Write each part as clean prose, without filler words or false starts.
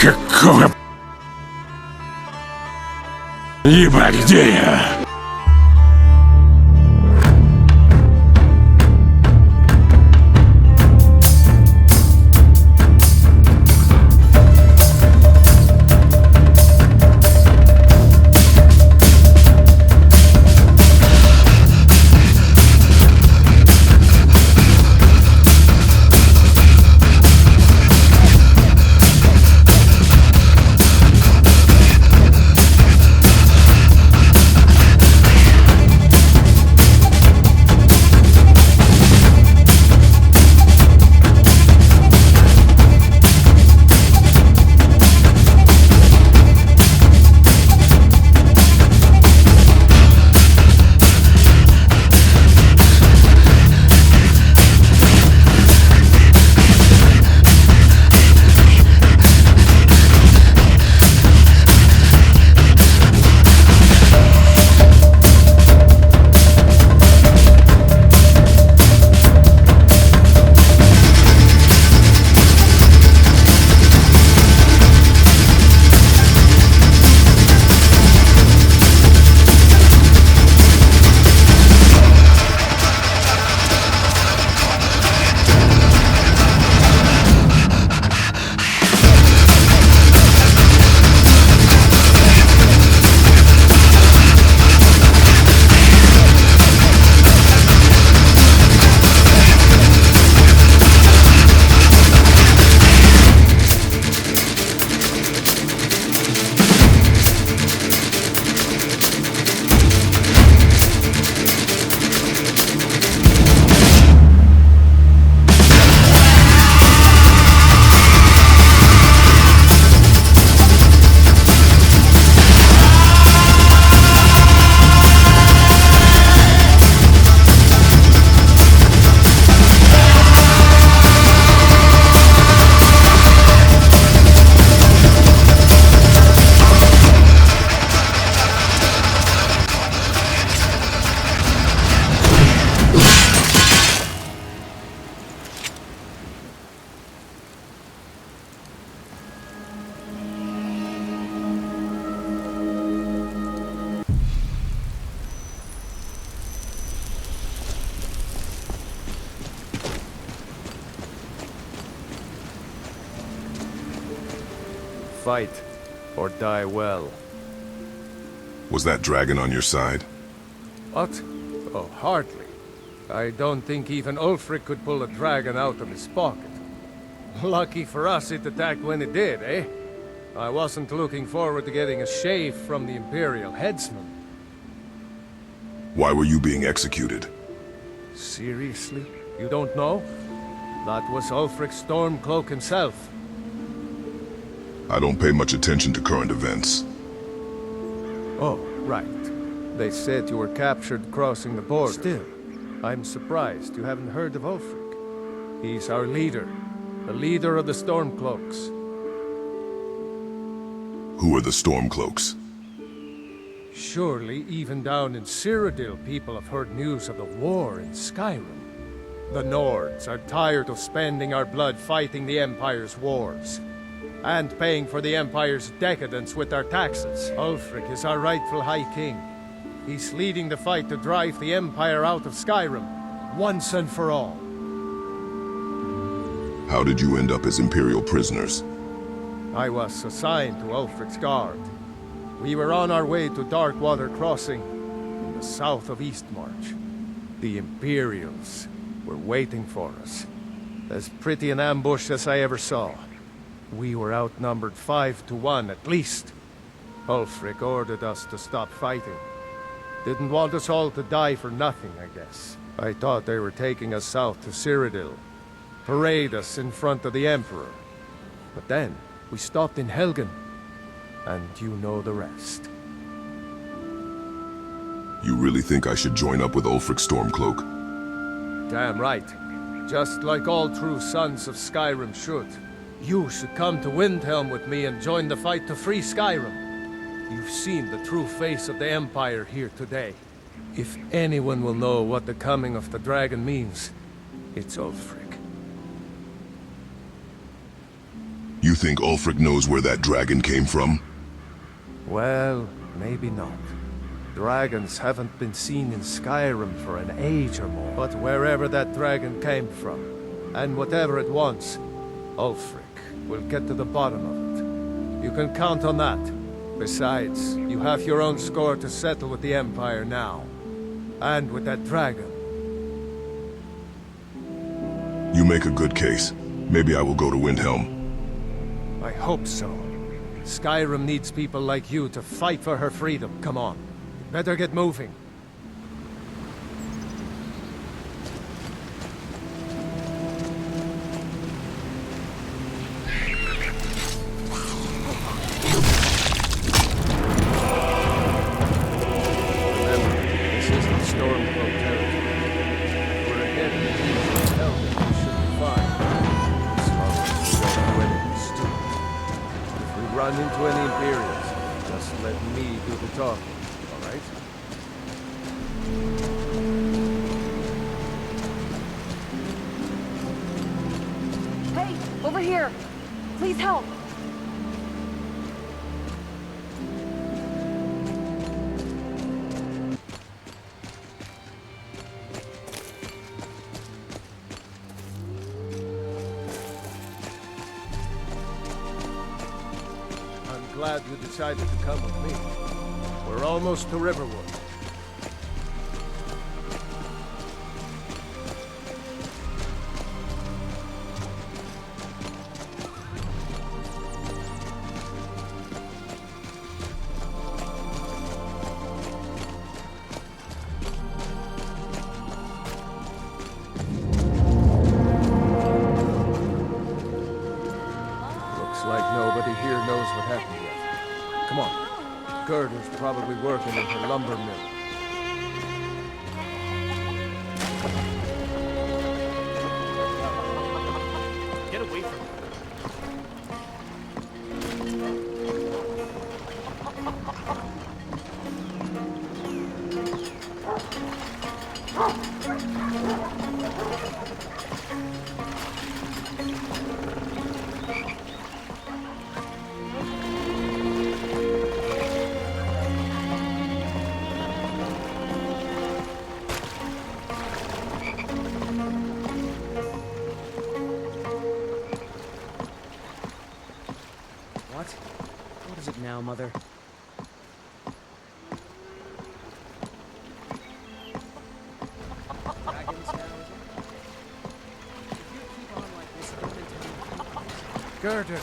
Какого... Ебать, где я? Fight, or die well. Was that dragon on your side? What? Oh, hardly. I don't think even Ulfric could pull a dragon out of his pocket. Lucky for us it attacked when it did, eh? I wasn't looking forward to getting a shave from the Imperial headsman. Why were you being executed? Seriously? You don't know? That was Ulfric's Stormcloak himself. I don't pay much attention to current events. Oh, right. They said you were captured crossing the border. Still, I'm surprised you haven't heard of Ulfric. He's our leader. The leader of the Stormcloaks. Who are the Stormcloaks? Surely, even down in Cyrodiil, people have heard news of the war in Skyrim. The Nords are tired of spending our blood fighting the Empire's wars. And paying for the Empire's decadence with our taxes. Ulfric is our rightful High King. He's leading the fight to drive the Empire out of Skyrim, once and for all. How did you end up as Imperial prisoners? I was assigned to Ulfric's guard. We were on our way to Darkwater Crossing, in the south of Eastmarch. The Imperials were waiting for us. As pretty an ambush as I ever saw. We were outnumbered 5 to 1 at least. Ulfric ordered us to stop fighting. Didn't want us all to die for nothing, I guess. I thought they were taking us south to Cyrodiil. Parade us in front of the Emperor. But then, we stopped in Helgen. And you know the rest. You really think I should join up with Ulfric Stormcloak? Damn right. Just like all true sons of Skyrim should. You should come to Windhelm with me and join the fight to free Skyrim. You've seen the true face of the Empire here today. If anyone will know what the coming of the dragon means, it's Ulfric. You You think Ulfric knows where that dragon came from? Well, maybe not. Dragons haven't been seen in Skyrim for an age or more. But wherever that dragon came from, and whatever it wants, Ulfric will get to the bottom of it. You can count on that. Besides, you have your own score to settle with the Empire now. And with that dragon. You make a good case. Maybe I will go to Windhelm. I hope so. Skyrim needs people like you to fight for her freedom. Come on. You better get moving. Over here! Please help! I'm glad you decided to come with me. We're almost to Riverwood. Gerda's probably working in her lumber mill. Get away from me. What is it now, Mother? Dragons now, is it? If you keep on like this, don't intend. Gerda!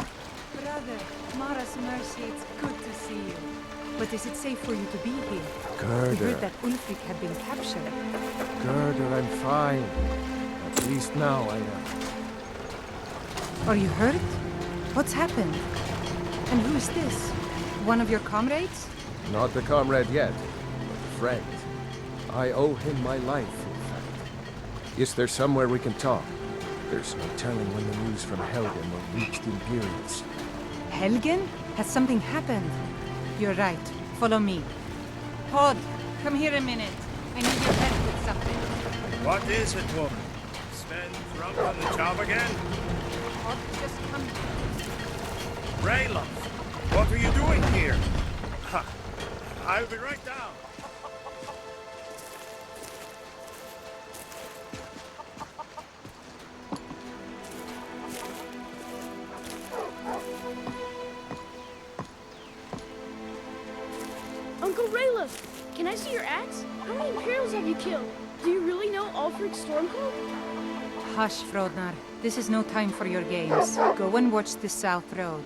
Brother, Mara's mercy, it's good to see you. But is it safe for you to be here? We Gerda! heard that Ulfric had been captured. Gerda, I'm fine. At least now I am. Are you hurt? What's happened? And who is this? One of your comrades? Not a comrade yet, but a friend. I owe him my life, in fact. Is there somewhere we can talk? There's no telling when the news from Helgen will reach the Imperials. Helgen? Has something happened? You're right. Follow me. Pod, come here a minute. I need your help with something. What is it, woman? Sven drunk on the job again? Pod, just come here. Rayloff, what are you doing here? Ha, I'll be right down. Uncle Rayla, can I see your axe? How many Imperials have you killed? Do you really know Ulfric Stormcloak? Hush, Frodnar. This is no time for your games. Go and watch the South Road.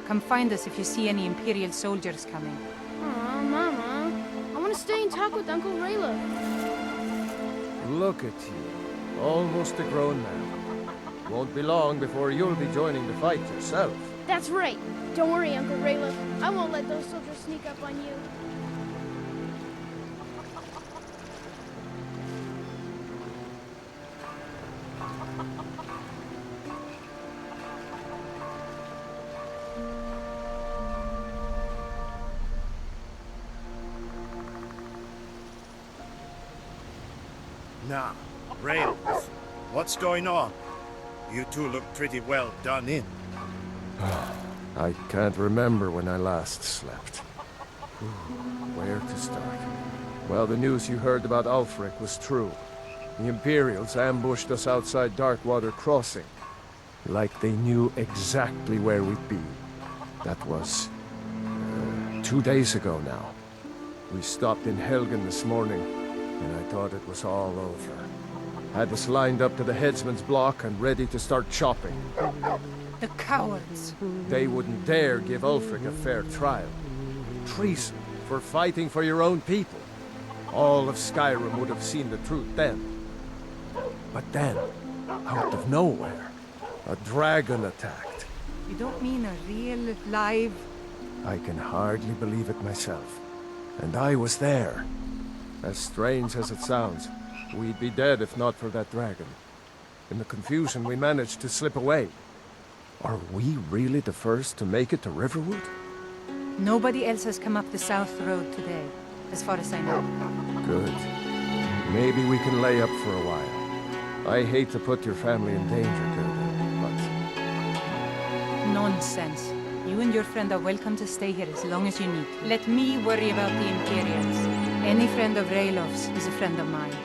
Come find us if you see any Imperial soldiers coming. Aw, Mama. I want to stay and talk with Uncle Rayla. Look at you. Almost a grown man. Won't be long before you'll be joining the fight yourself. That's right. Don't worry, Uncle Rayla. I won't let those soldiers sneak up on you. Now, Rayloff, what's going on? You two look pretty well done in. I can't remember when I last slept. Where to start? Well, the news you heard about Ulfric was true. The Imperials ambushed us outside Darkwater Crossing. Like they knew exactly where we'd be. That was 2 days ago now. We stopped in Helgen this morning, and I thought it was all over. Had us lined up to the headsman's block and ready to start chopping. The cowards. They wouldn't dare give Ulfric a fair trial. Treason for fighting for your own people. All of Skyrim would have seen the truth then. But then, out of nowhere, a dragon attacked. You don't mean a real, live... I can hardly believe it myself. And I was there. As strange as it sounds, we'd be dead if not for that dragon. In the confusion, we managed to slip away. Are we really the first to make it to Riverwood? Nobody else has come up the South Road today, as far as I know. Good. Maybe we can lay up for a while. I hate to put your family in danger, Gerda, but... Nonsense. You and your friend are welcome to stay here as long as you need. Let me worry about the Imperials. Any friend of Raylov's is a friend of mine.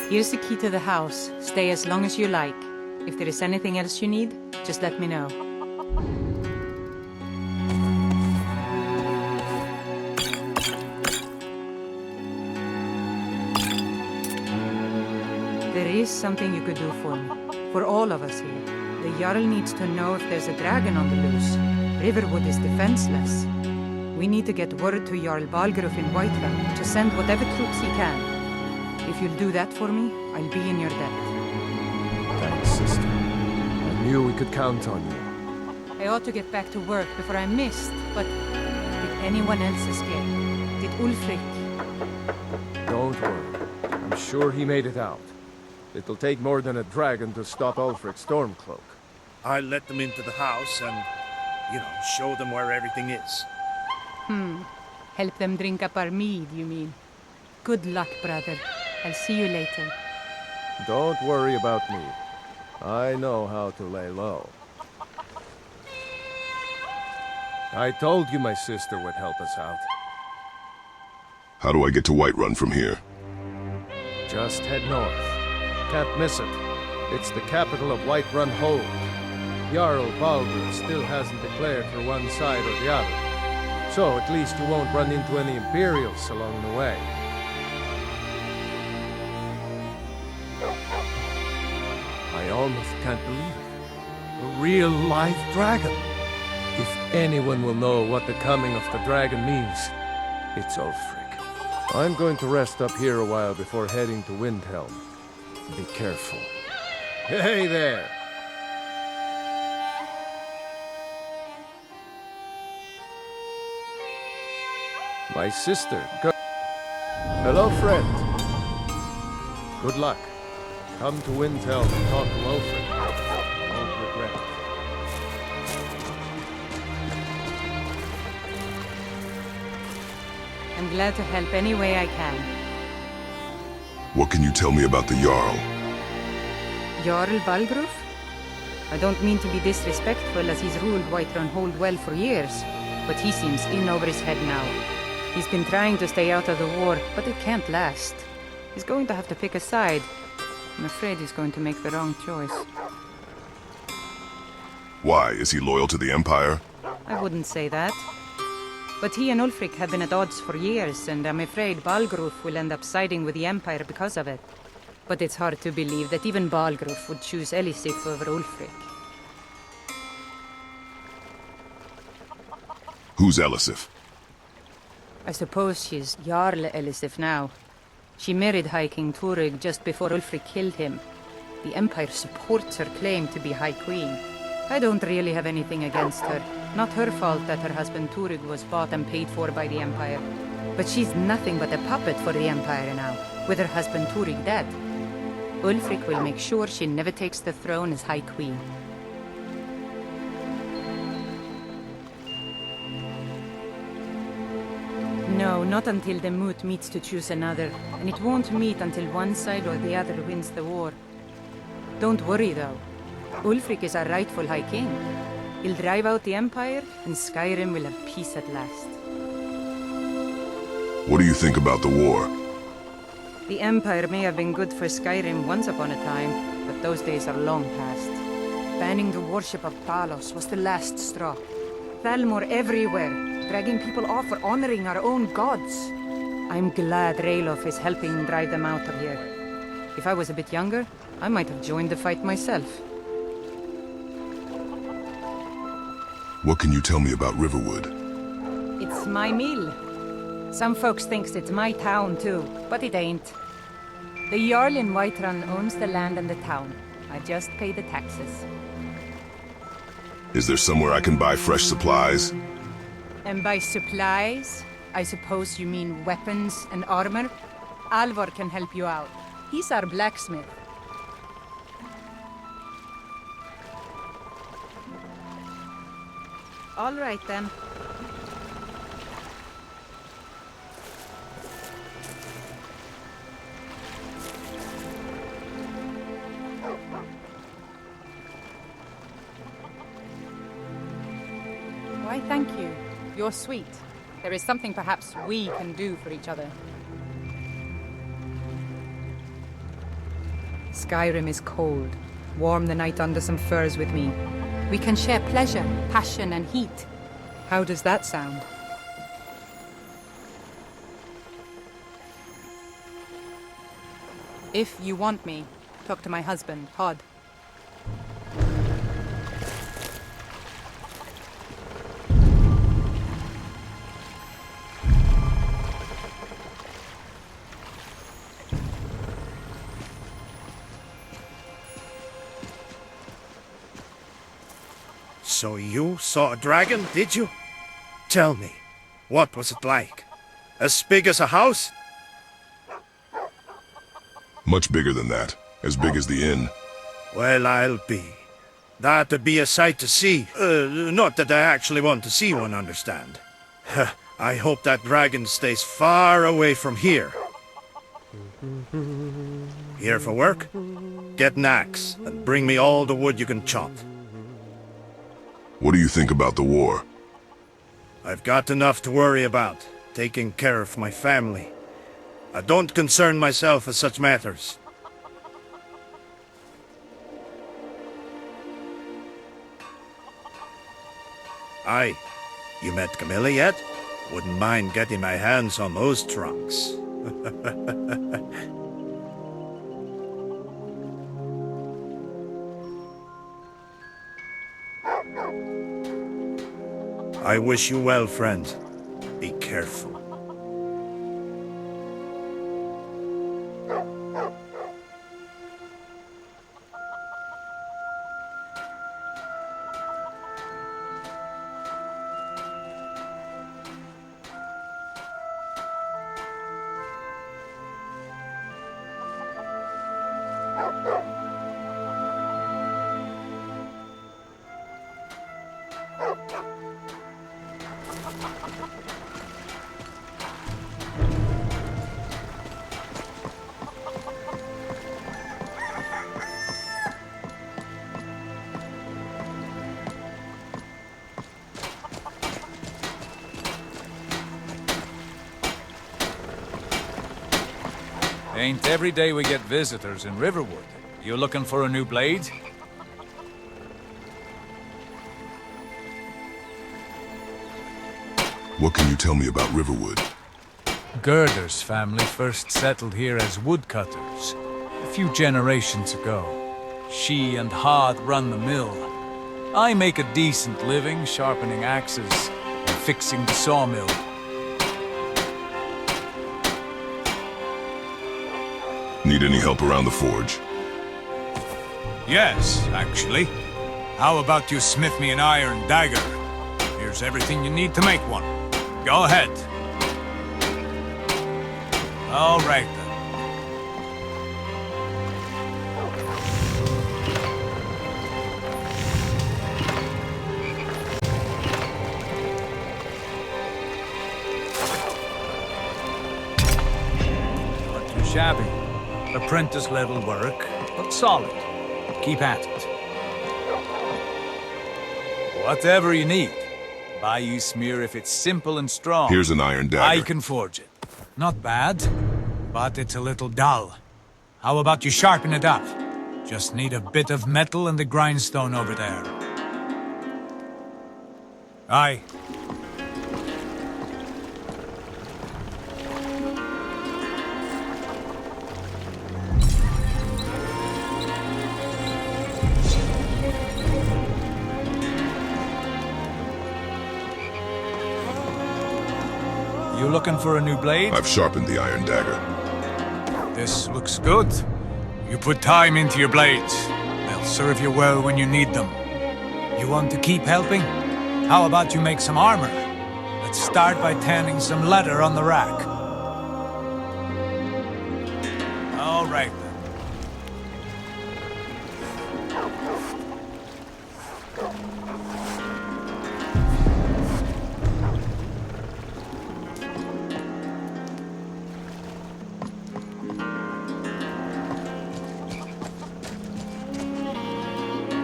Here's the key to the house. Stay as long as you like. If there is anything else you need, just let me know. There is something you could do for me. For all of us here. The Jarl needs to know if there's a dragon on the loose. Riverwood is defenseless. We need to get word to Jarl Balgruuf in Whiterun to send whatever troops he can. If you'll do that for me, I'll be in your debt. Thanks, sister. I knew we could count on you. I ought to get back to work before I missed, but did anyone else escape? Did Ulfric? Don't worry. I'm sure he made it out. It'll take more than a dragon to stop Ulfric's Stormcloak. I'll let them into the house and, show them where everything is. Help them drink up our mead, you mean? Good luck, brother. I'll see you later. Don't worry about me. I know how to lay low. I told you my sister would help us out. How do I get to Whiterun from here? Just head north. Can't miss it. It's the capital of Whiterun Hold. Jarl Baldur still hasn't declared for one side or the other. So at least you won't run into any Imperials along the way. I almost can't believe it. A real live dragon. If anyone will know what the coming of the dragon means, it's Ulfric. I'm going to rest up here a while before heading to Windhelm. Be careful. Hey there! My sister. Hello, friend. Good luck. Come to Windhelm and talk to Ulfric. Won't regret it. I'm glad to help any way I can. What can you tell me about the Jarl? Jarl Balgruuf? I don't mean to be disrespectful as he's ruled Whiterun Hold well for years, but he seems in over his head now. He's been trying to stay out of the war, but it can't last. He's going to have to pick a side. I'm afraid he's going to make the wrong choice. Why? Is he loyal to the Empire? I wouldn't say that. But he and Ulfric have been at odds for years, and I'm afraid Balgruuf will end up siding with the Empire because of it. But it's hard to believe that even Balgruuf would choose Elisif over Ulfric. Who's Elisif? I suppose she's Jarl Elisif now. She married High King Turig just before Ulfric killed him. The Empire supports her claim to be High Queen. I don't really have anything against her. Not her fault that her husband Turig was bought and paid for by the Empire. But she's nothing but a puppet for the Empire now, with her husband Turig dead. Ulfric will make sure she never takes the throne as High Queen. No, not until the moot meets to choose another, and it won't meet until one side or the other wins the war. Don't worry though. Ulfric is our rightful High King. He'll drive out the Empire, and Skyrim will have peace at last. What do you think about the war? The Empire may have been good for Skyrim once upon a time, but those days are long past. Banning the worship of Talos was the last straw. Thalmor everywhere, dragging people off for honoring our own gods. I'm glad Ralof is helping drive them out of here. If I was a bit younger, I might have joined the fight myself. What can you tell me about Riverwood? It's my mill. Some folks thinks it's my town too, but it ain't. The Jarl in Whiterun owns the land and the town. I just pay the taxes. Is there somewhere I can buy fresh supplies? And by supplies, I suppose you mean weapons and armor? Alvor can help you out. He's our blacksmith. All right then. Why, thank you. You're sweet. There is something perhaps we can do for each other. Skyrim is cold. Warm the night under some furs with me. We can share pleasure, passion, and heat. How does that sound? If you want me, talk to my husband, Hod. So you saw a dragon, did you? Tell me, what was it like? As big as a house? Much bigger than that. As big as the inn. Well, I'll be. That'd be a sight to see. Not that I actually want to see one, understand. I hope that dragon stays far away from here. Here for work? Get an axe and bring me all the wood you can chop. What do you think about the war? I've got enough to worry about, taking care of my family. I don't concern myself with such matters. Aye, you met Camilla yet? Wouldn't mind getting my hands on those trunks. I wish you well, friend. Be careful. Ain't every day we get visitors in Riverwood. You looking for a new blade? What can you tell me about Riverwood? Gerder's family first settled here as woodcutters a few generations ago. She and Hod run the mill. I make a decent living sharpening axes and fixing the sawmill. Need any help around the forge? Yes, actually. How about you smith me an iron dagger? Here's everything you need to make one. Go ahead. All right, then. Not too shabby. Apprentice-level work, but solid. Keep at it. Whatever you need. Buy you smear if it's simple and strong. Here's an iron dagger. I can forge it. Not bad, but it's a little dull. How about you sharpen it up? Just need a bit of metal and the grindstone over there. Aye. You looking for a new blade? I've sharpened the iron dagger. This looks good. You put time into your blades. They'll serve you well when you need them. You want to keep helping? How about you make some armor? Let's start by tanning some leather on the rack. All right then.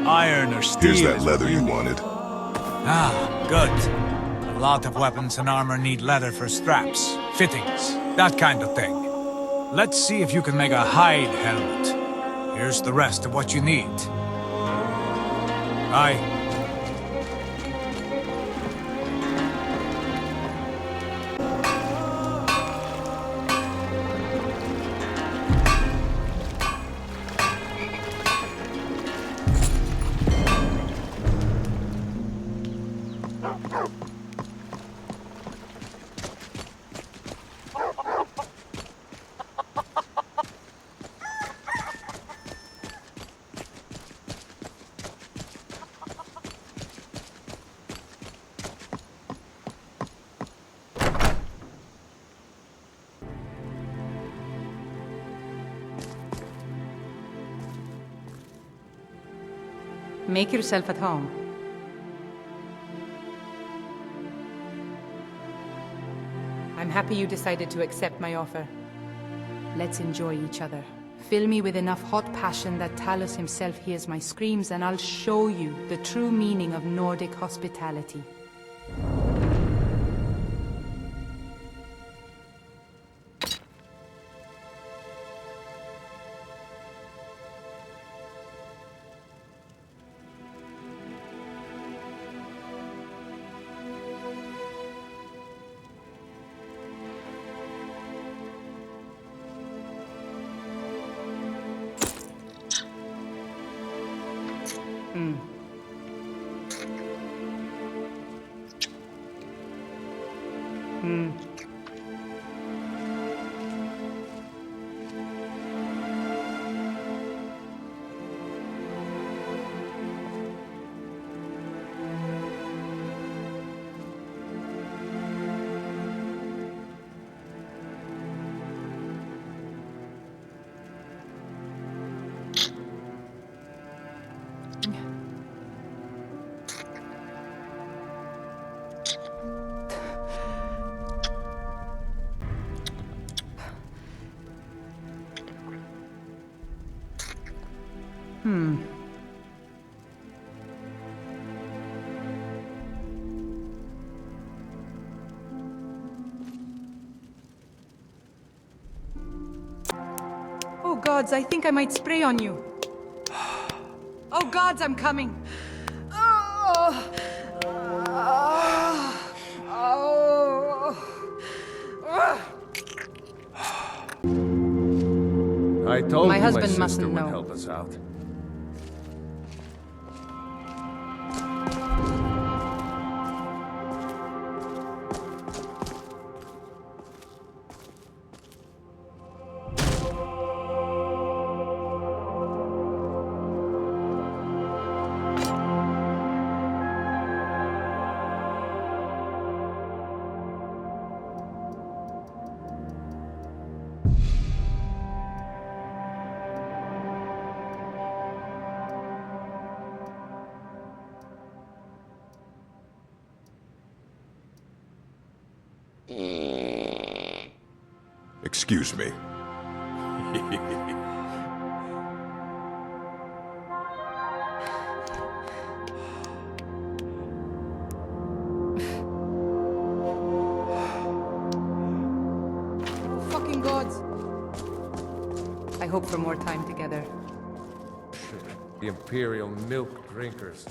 Iron or steel. Here's that leather you wanted. Ah, good. A lot of weapons and armor need leather for straps, fittings, that kind of thing. Let's see if you can make a hide helmet. Here's the rest of what you need. Aye. Make yourself at home. I'm happy you decided to accept my offer. Let's enjoy each other. Fill me with enough hot passion that Talos himself hears my screams, and I'll show you the true meaning of Nordic hospitality. Oh gods, I think I might spray on you. Oh gods, I'm coming. I told My you husband my sister mustn't would know. help us out. Excuse me. hope for more time together. The Imperial milk drinkers.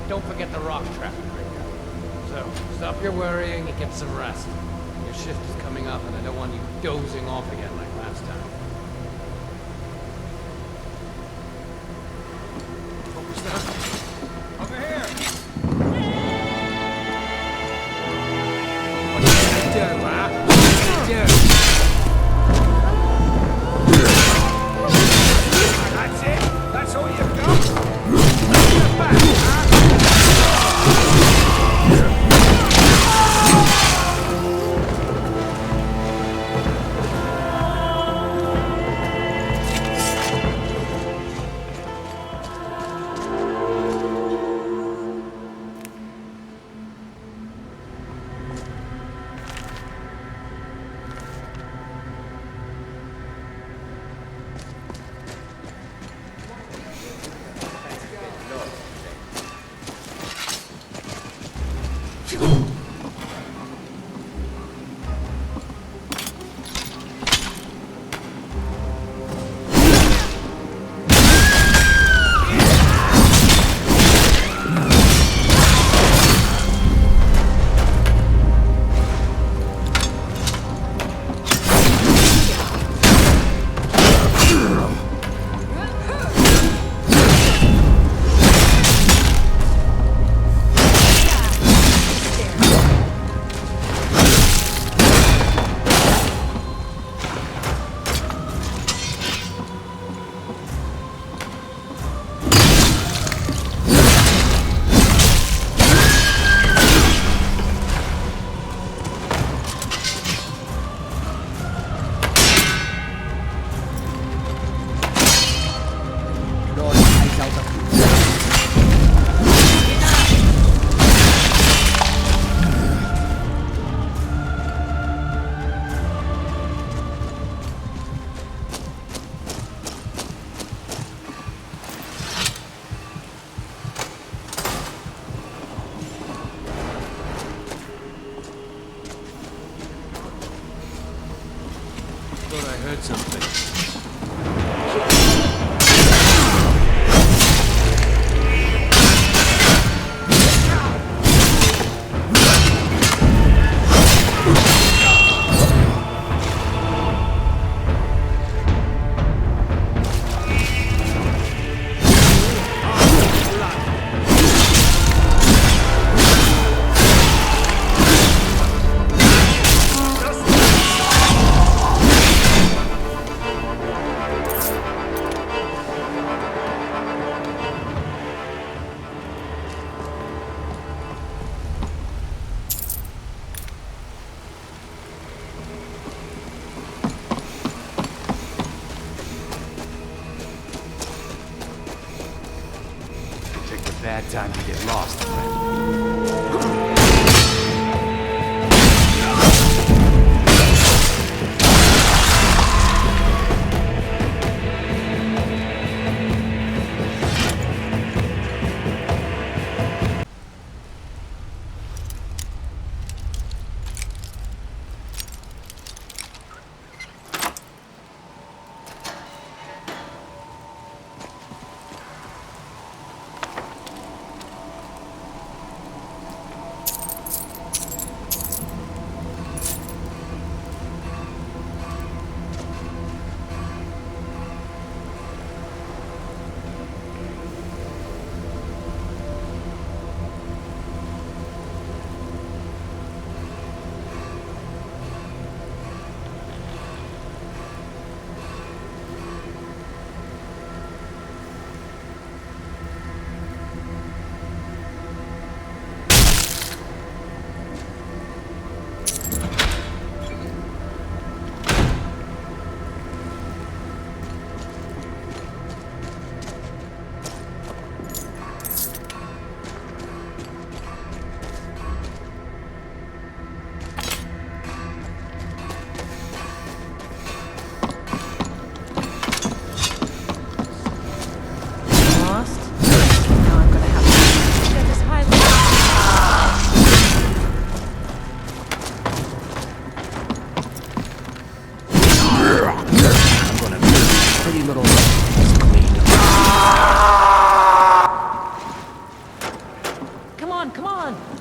Don't forget the rock traffic breaker. So, stop your worrying and get some rest. Your shift is coming up and I don't want you dozing off again like last time. Focus down. Over here! What are you gonna do, huh? What are you gonna do? Bad time to get lost, friend.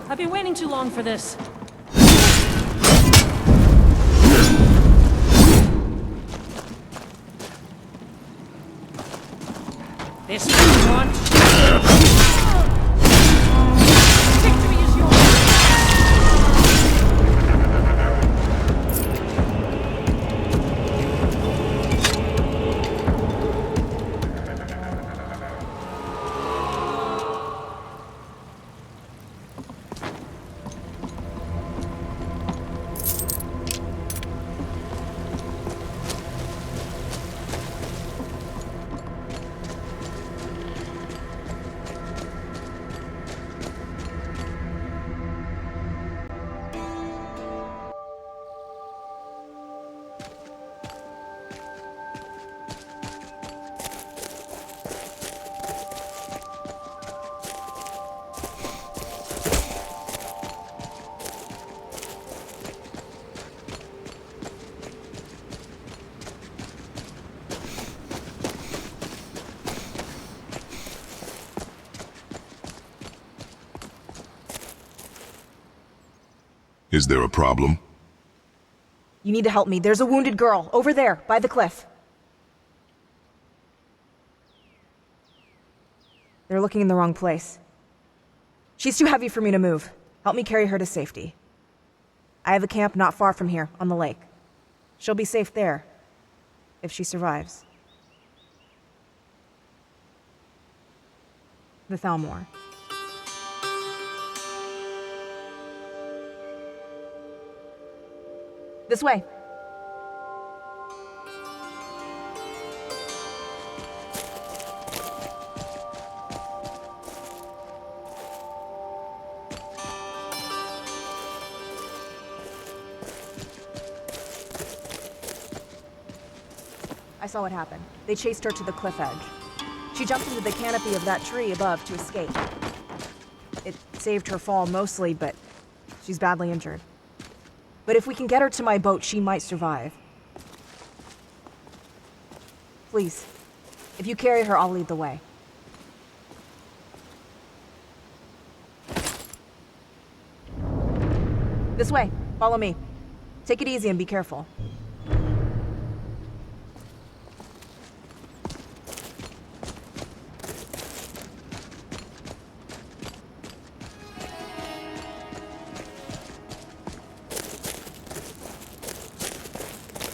I've been waiting too long for this. This one. Victory is yours. Is there a problem? You need to help me. There's a wounded girl over there by the cliff. They're looking in the wrong place. She's too heavy for me to move. Help me carry her to safety. I have a camp not far from here, on the lake. She'll be safe there, if she survives. The Thalmor. This way. I saw what happened. They chased her to the cliff edge. She jumped into the canopy of that tree above to escape. It saved her fall mostly, but she's badly injured. But if we can get her to my boat, she might survive. Please, if you carry her, I'll lead the way. This way. Follow me. Take it easy and be careful.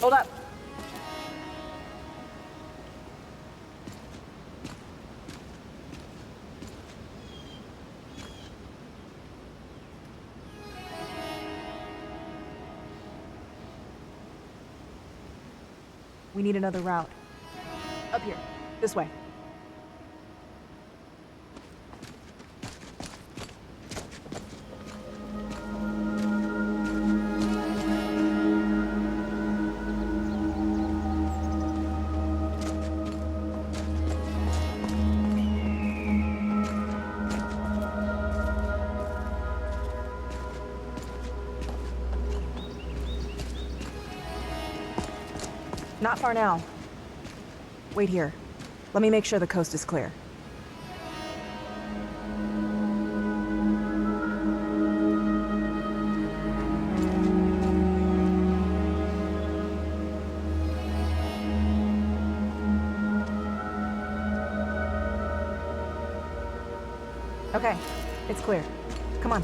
Hold up. We need another route. Up here. This way. Not far now. Wait here. Let me make sure the coast is clear. Okay, it's clear. Come on.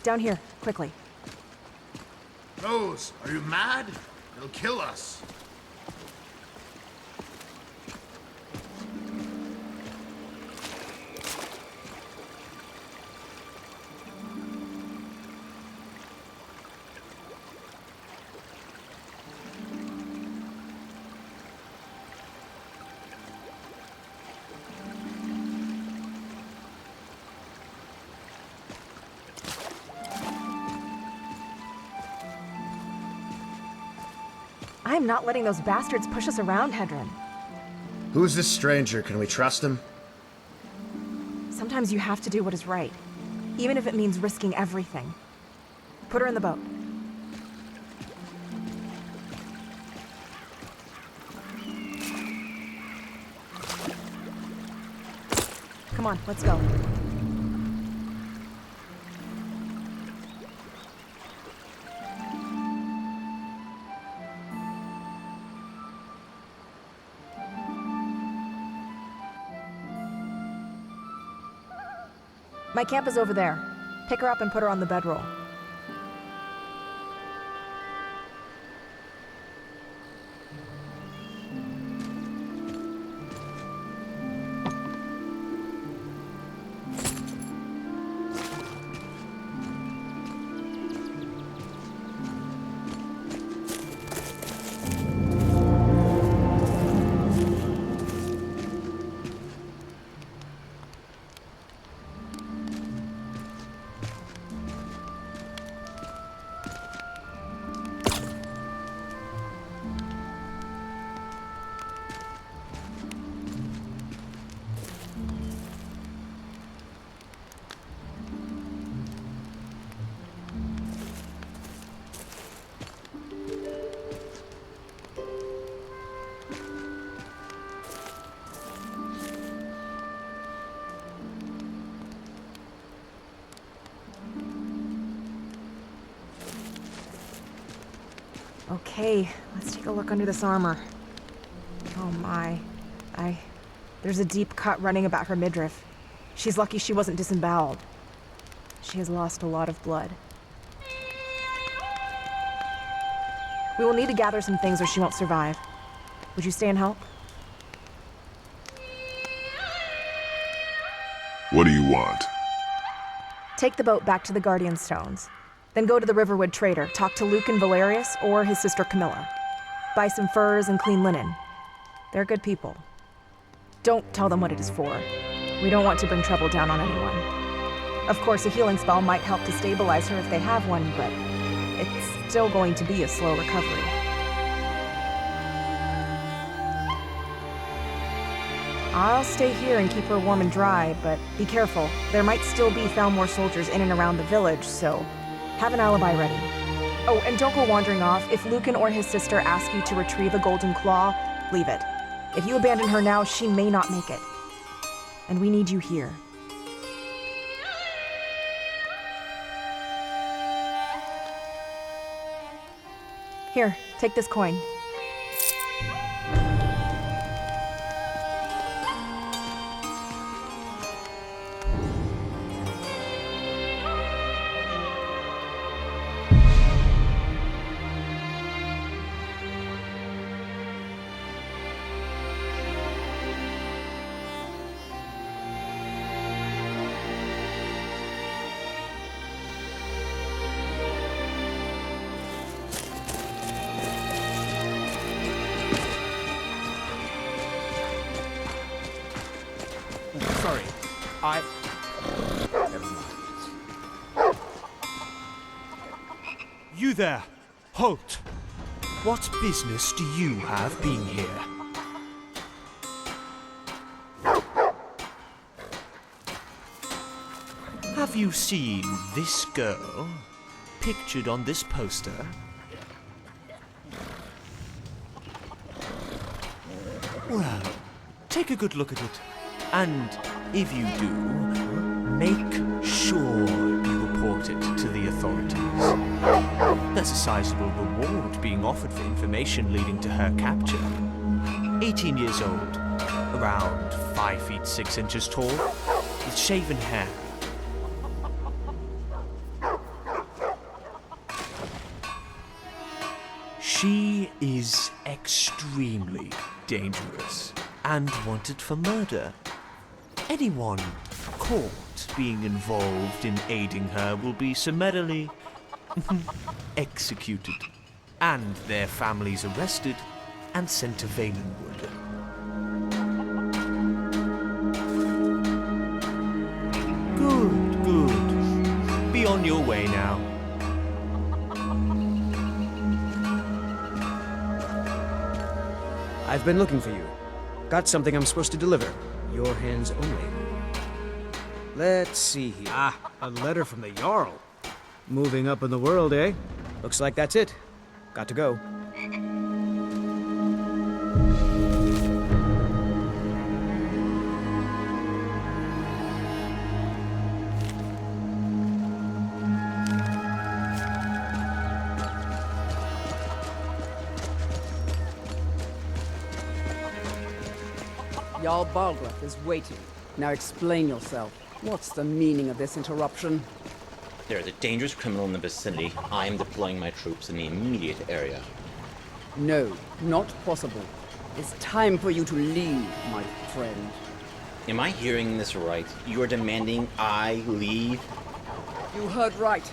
Down here, quickly. Rose, are you mad? They'll kill us. I'm not letting those bastards push us around, Hedron. Who's this stranger? Can we trust him? Sometimes you have to do what is right, even if it means risking everything. Put her in the boat. Come on, let's go. My camp is over there. Pick her up and put her on the bedroll. Okay, let's take a look under this armor. Oh my. There's a deep cut running about her midriff. She's lucky she wasn't disemboweled. She has lost a lot of blood. We will need to gather some things or she won't survive. Would you stay and help? What do you want? Take the boat back to the Guardian Stones. Then go to the Riverwood Trader, talk to Luke and Valerius or his sister Camilla. Buy some furs and clean linen. They're good people. Don't tell them what it is for. We don't want to bring trouble down on anyone. Of course, a healing spell might help to stabilize her if they have one, but it's still going to be a slow recovery. I'll stay here and keep her warm and dry, but be careful. There might still be Thalmor soldiers in and around the village, so have an alibi ready. Oh, and don't go wandering off. If Lucan or his sister ask you to retrieve a golden claw, leave it. If you abandon her now, she may not make it. And we need you here. Here, take this coin. Sorry, never mind. You there! Halt! What business do you have being here? Have you seen this girl pictured on this poster? Well, take a good look at it. And if you do, make sure you report it to the authorities. There's a sizable reward being offered for information leading to her capture. 18 years old, around 5 feet 6 inches tall, with shaven hair. She is extremely dangerous and wanted for murder. Anyone caught being involved in aiding her will be summarily executed, and their families arrested and sent to Valenwood. Good, good. Be on your way now. I've been looking for you. Got something I'm supposed to deliver. Your hands only. Let's see here. Ah, a letter from the Jarl. Moving up in the world, eh? Looks like that's it. Got to go. Jarl Balgruuf is waiting. Now explain yourself. What's the meaning of this interruption? There is a dangerous criminal in the vicinity. I am deploying my troops in the immediate area. No, not possible. It's time for you to leave, my friend. Am I hearing this right? You are demanding I leave? You heard right.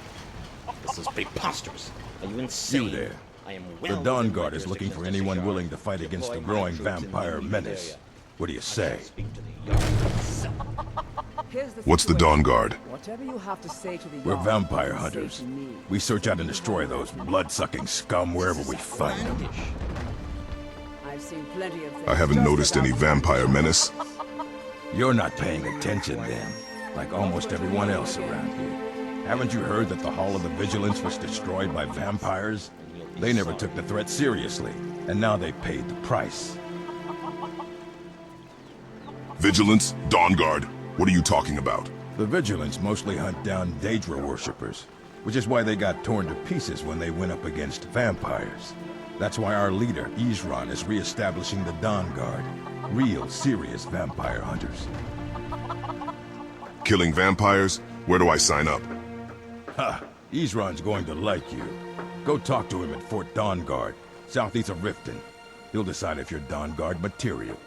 This is preposterous. Are you insane? You there. I am The Dawn Guard is looking for anyone willing to fight against the growing vampire menace. What do you say? What's the Dawn Guard? Whatever you have to say to the We're Jarl, vampire say hunters. to me. We search out and destroy those blood-sucking scum wherever we find them. I've seen plenty of things. I haven't just noticed any without- vampire menace. You're not paying attention then, like almost everyone else around here. Haven't you heard that the Hall of the Vigilance was destroyed by vampires? They never took the threat seriously, and now they paid the price. Vigilance? Dawn Guard? What are you talking about? The Vigilance mostly hunt down Daedra worshippers, which is why they got torn to pieces when they went up against vampires. That's why our leader, Isran, is re-establishing the Dawn Guard. Real, serious vampire hunters. Killing vampires? Where do I sign up? Ha! Isran's going to like you. Go talk to him at Fort Dawn Guard, southeast of Riften. He'll decide if you're Dawn Guard material.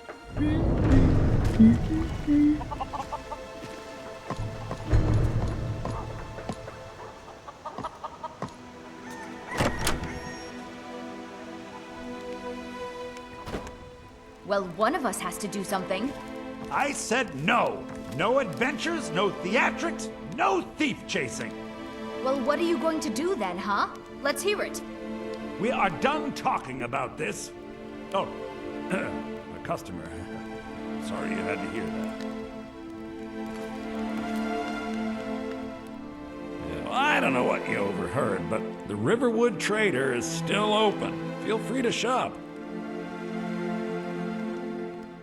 Well, one of us has to do something. I said no. No adventures, no theatrics, no thief chasing. Well, what are you going to do then, huh? Let's hear it. We are done talking about this. Oh, a customer. Sorry you had to hear that. Yeah, I don't know what you overheard, but the Riverwood Trader is still open. Feel free to shop.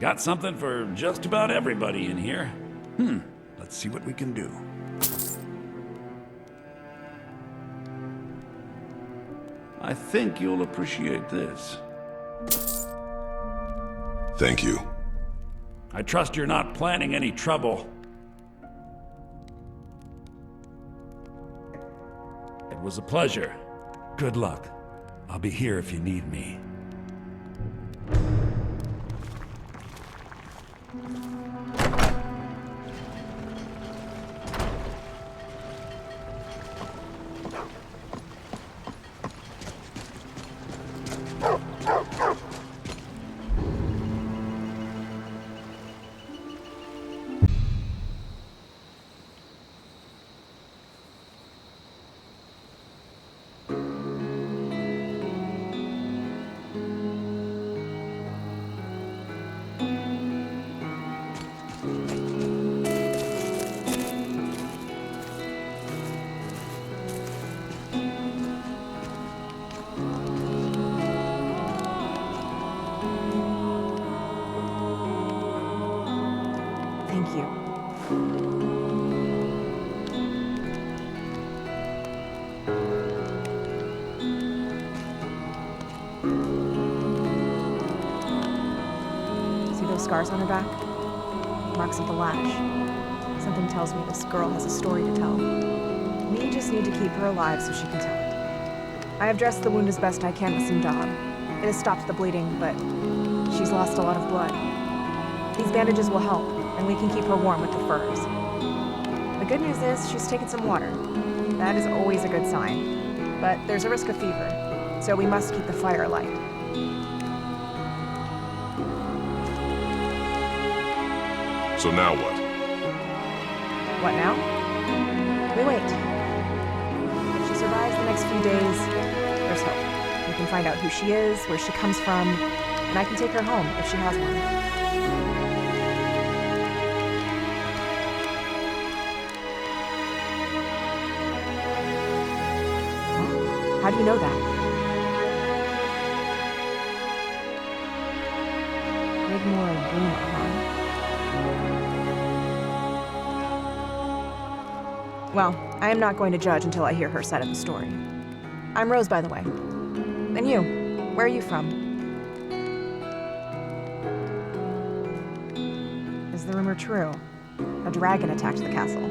Got something for just about everybody in here. Let's see what we can do. I think you'll appreciate this. Thank you. I trust you're not planning any trouble. It was a pleasure. Good luck. I'll be here if you need me. Thank you. See those scars on her back? Marks of the lash. Something tells me this girl has a story to tell. We just need to keep her alive so she can tell it. I have dressed the wound as best I can with some daub. It has stopped the bleeding, but she's lost a lot of blood. These bandages will help, and we can keep her warm with the furs. The good news is she's taken some water. That is always a good sign. But there's a risk of fever, so we must keep the fire light. So now what? What now? We wait. If she survives the next few days, there's hope. We can find out who she is, where she comes from, and I can take her home if she has one. How do you know that? Rigmore and Bruno, huh? Well, I am not going to judge until I hear her side of the story. I'm Rose, by the way. And you? Where are you from? Is the rumor true? A dragon attacked the castle.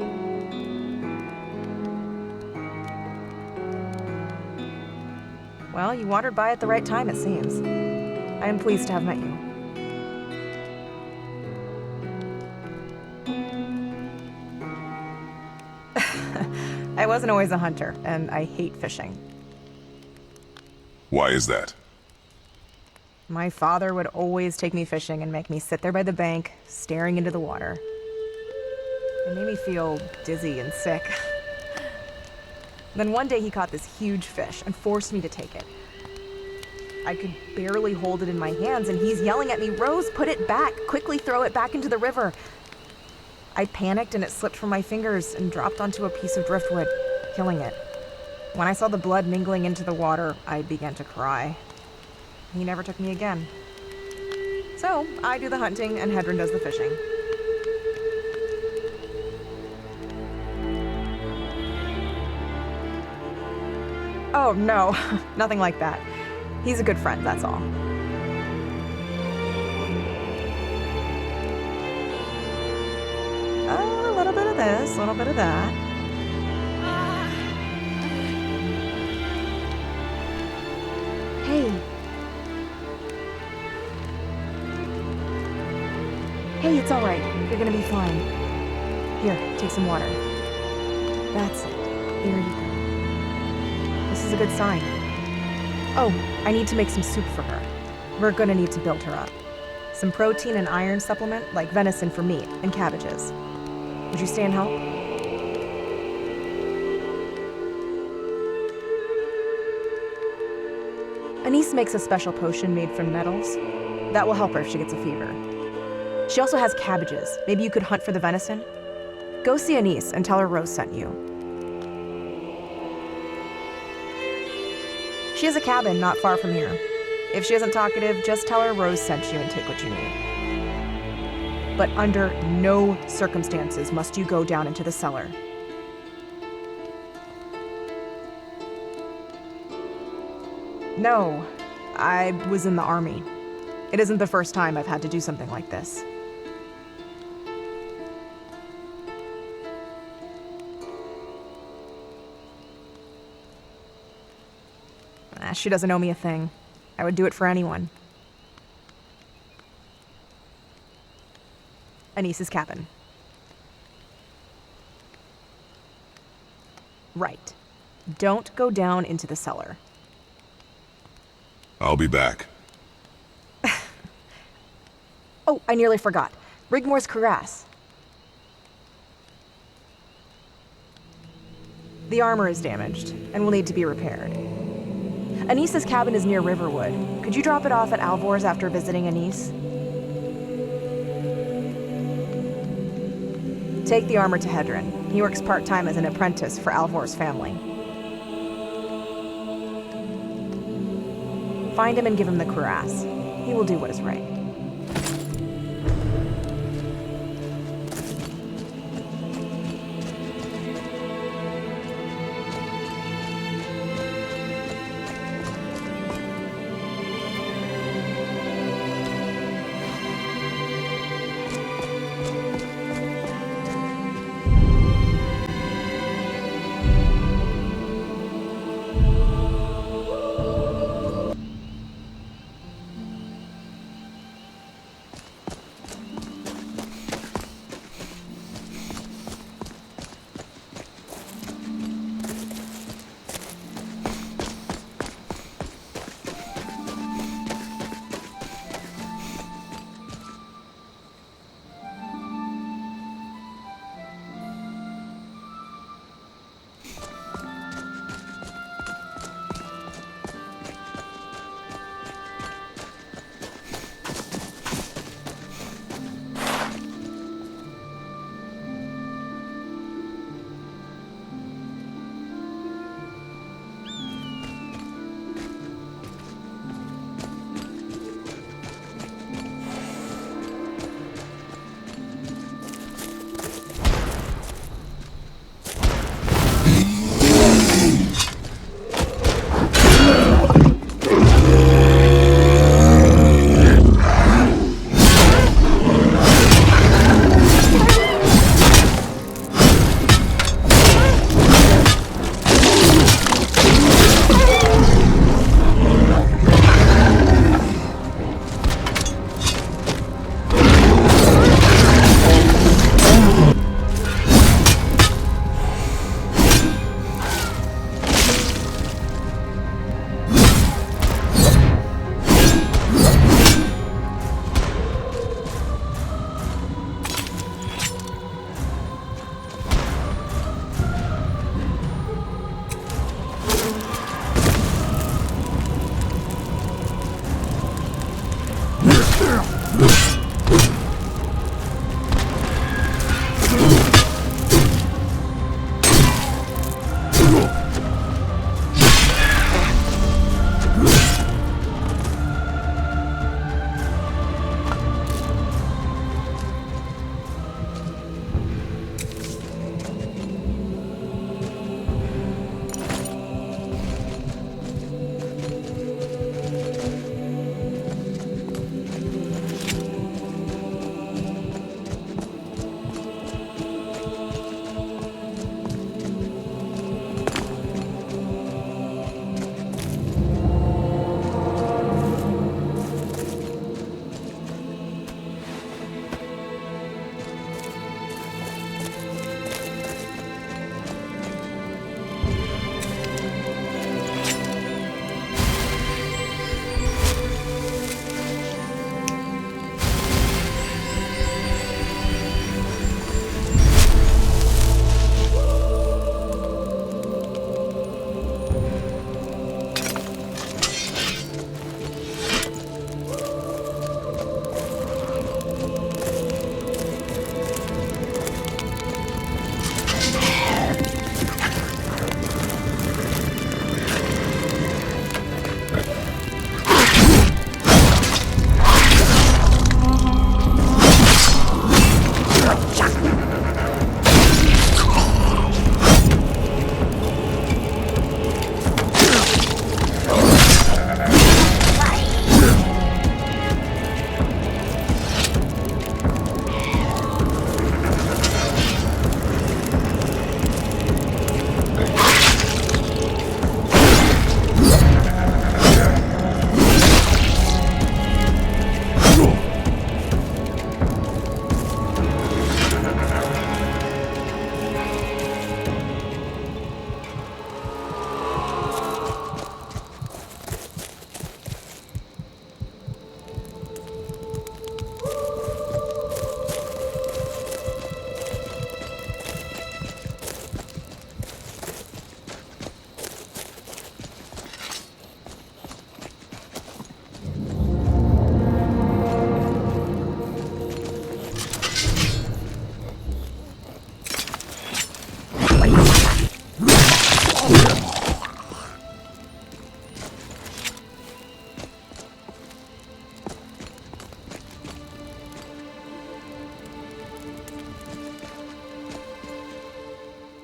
Well, you wandered by at the right time, it seems. I am pleased to have met you. I wasn't always a hunter, and I hate fishing. Why is that? My father would always take me fishing and make me sit there by the bank, staring into the water. It made me feel dizzy and sick. Then one day he caught this huge fish and forced me to take it. I could barely hold it in my hands, and he's yelling at me, "Rose, put it back! Quickly throw it back into the river!" I panicked and it slipped from my fingers and dropped onto a piece of driftwood, killing it. When I saw the blood mingling into the water, I began to cry. He never took me again. So, I do the hunting and Hedron does the fishing. Oh no, nothing like that. He's a good friend, that's all. A little bit of this, a little bit of that. Hey. Hey, it's all right. You're gonna be fine. Here, take some water. That's it. There you go. This is a good sign. Oh, I need to make some soup for her. We're gonna need to build her up. Some protein and iron supplement, like venison for meat, and cabbages. Would you stay and help? Anise makes a special potion made from nettles. That will help her if she gets a fever. She also has cabbages. Maybe you could hunt for the venison? Go see Anise and tell her Rose sent you. She has a cabin not far from here. If she isn't talkative, just tell her Rose sent you and take what you need. But under no circumstances must you go down into the cellar. No, I was in the army. It isn't the first time I've had to do something like this. She doesn't owe me a thing. I would do it for anyone. Anise's cabin. Right. Don't go down into the cellar. I'll be back. Oh, I nearly forgot. Rigmore's cuirass. The armor is damaged and will need to be repaired. Anise's cabin is near Riverwood. Could you drop it off at Alvor's after visiting Anise? Take the armor to Hedron. He works part-time as an apprentice for Alvor's family. Find him and give him the cuirass. He will do what is right.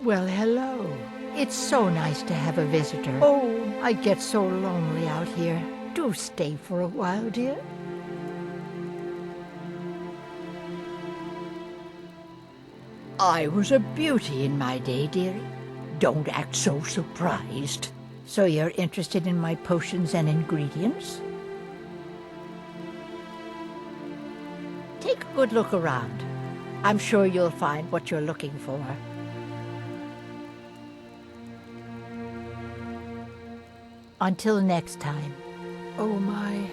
Well, hello. It's so nice to have a visitor. Oh, I get so lonely out here. Do stay for a while, dear. I was a beauty in my day, dearie. Don't act so surprised. So you're interested in my potions and ingredients? Take a good look around. I'm sure you'll find what you're looking for. Until next time. Oh my.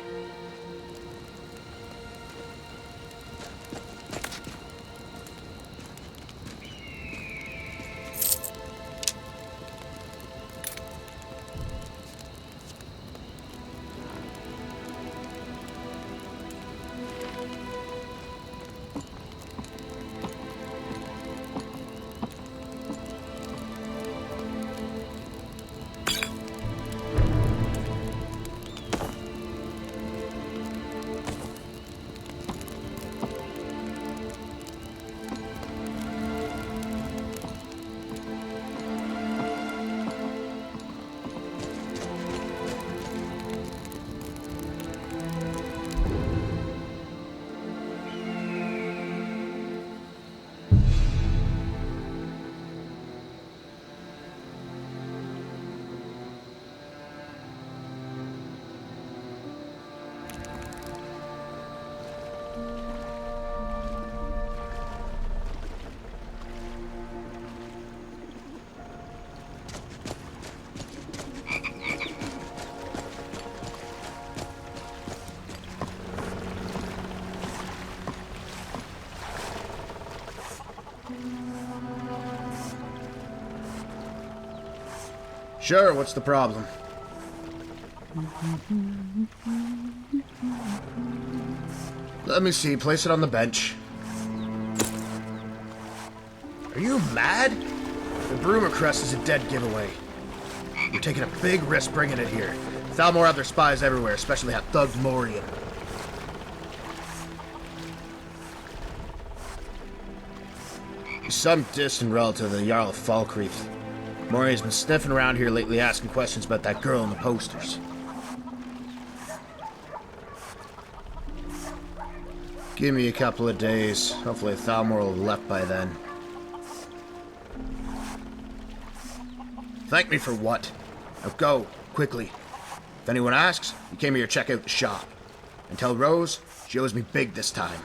Sure, what's the problem? Let me see, place it on the bench. Are you mad? The Bruma Crest is a dead giveaway. You're taking a big risk bringing it here. Thalmor have their spies everywhere, especially that thug Morian. He's some distant relative of the Jarl of Fölkrit. Morian's been sniffing around here lately asking questions about that girl in the posters. Give me a couple of days. Hopefully Thalmor will have left by then. Thank me for what? Now go, quickly. If anyone asks, you came here to check out the shop. And tell Rose, she owes me big this time.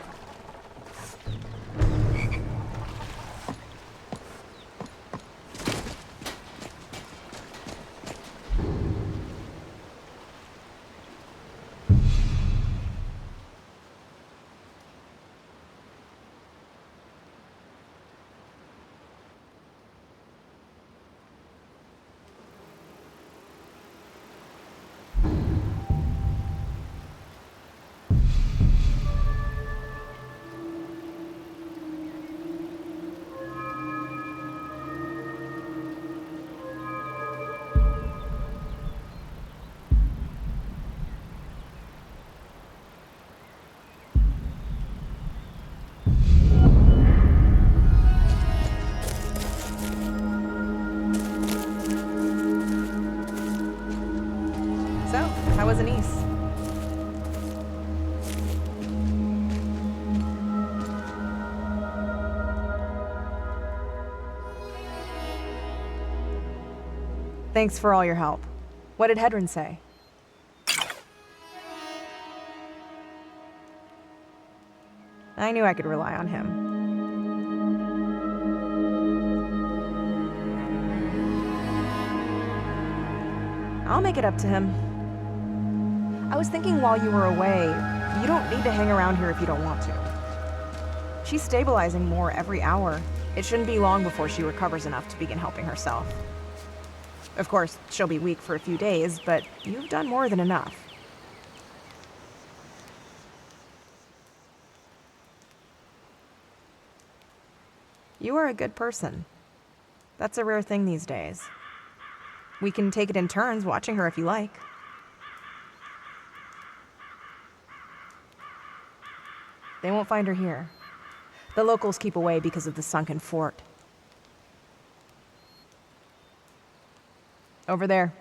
How was Anise? Thanks for all your help. What did Hedron say? I knew I could rely on him. I'll make it up to him. I was thinking while you were away, you don't need to hang around here if you don't want to. She's stabilizing more every hour. It shouldn't be long before she recovers enough to begin helping herself. Of course, she'll be weak for a few days, but you've done more than enough. You are a good person. That's a rare thing these days. We can take it in turns watching her if you like. They won't find her here. The locals keep away because of the sunken fort. Over there.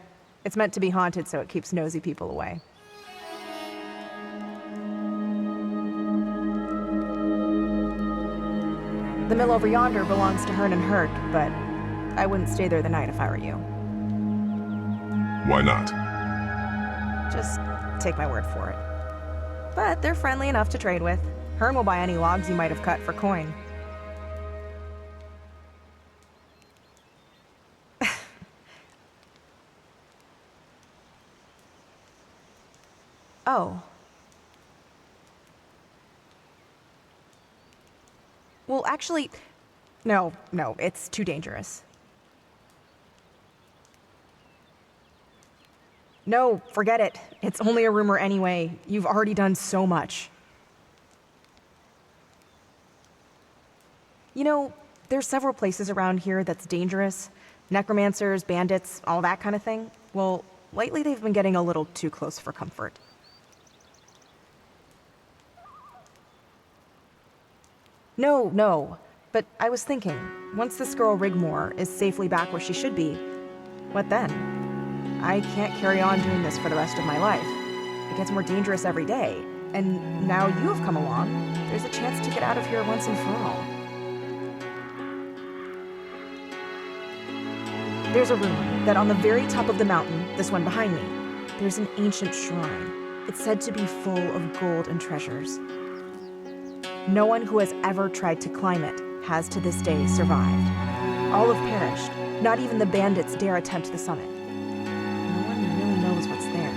It's meant to be haunted so it keeps nosy people away. The mill over yonder belongs to Hearn and Hurt, but I wouldn't stay there the night if I were you. Why not? Just take my word for it. But they're friendly enough to trade with. Hearn will buy any logs you might have cut for coin. Oh. Well, actually, no, it's too dangerous. No, forget it. It's only a rumor anyway. You've already done so much. You know, there's several places around here that's dangerous. Necromancers, bandits, all that kind of thing. Well, lately they've been getting a little too close for comfort. No. But I was thinking, once this girl Rigmore is safely back where she should be, what then? I can't carry on doing this for the rest of my life. It gets more dangerous every day. And now you have come along, there's a chance to get out of here once and for all. There's a rumor that on the very top of the mountain, this one behind me, there's an ancient shrine. It's said to be full of gold and treasures. No one who has ever tried to climb it has to this day survived. All have perished. Not even the bandits dare attempt the summit. No one really knows what's there.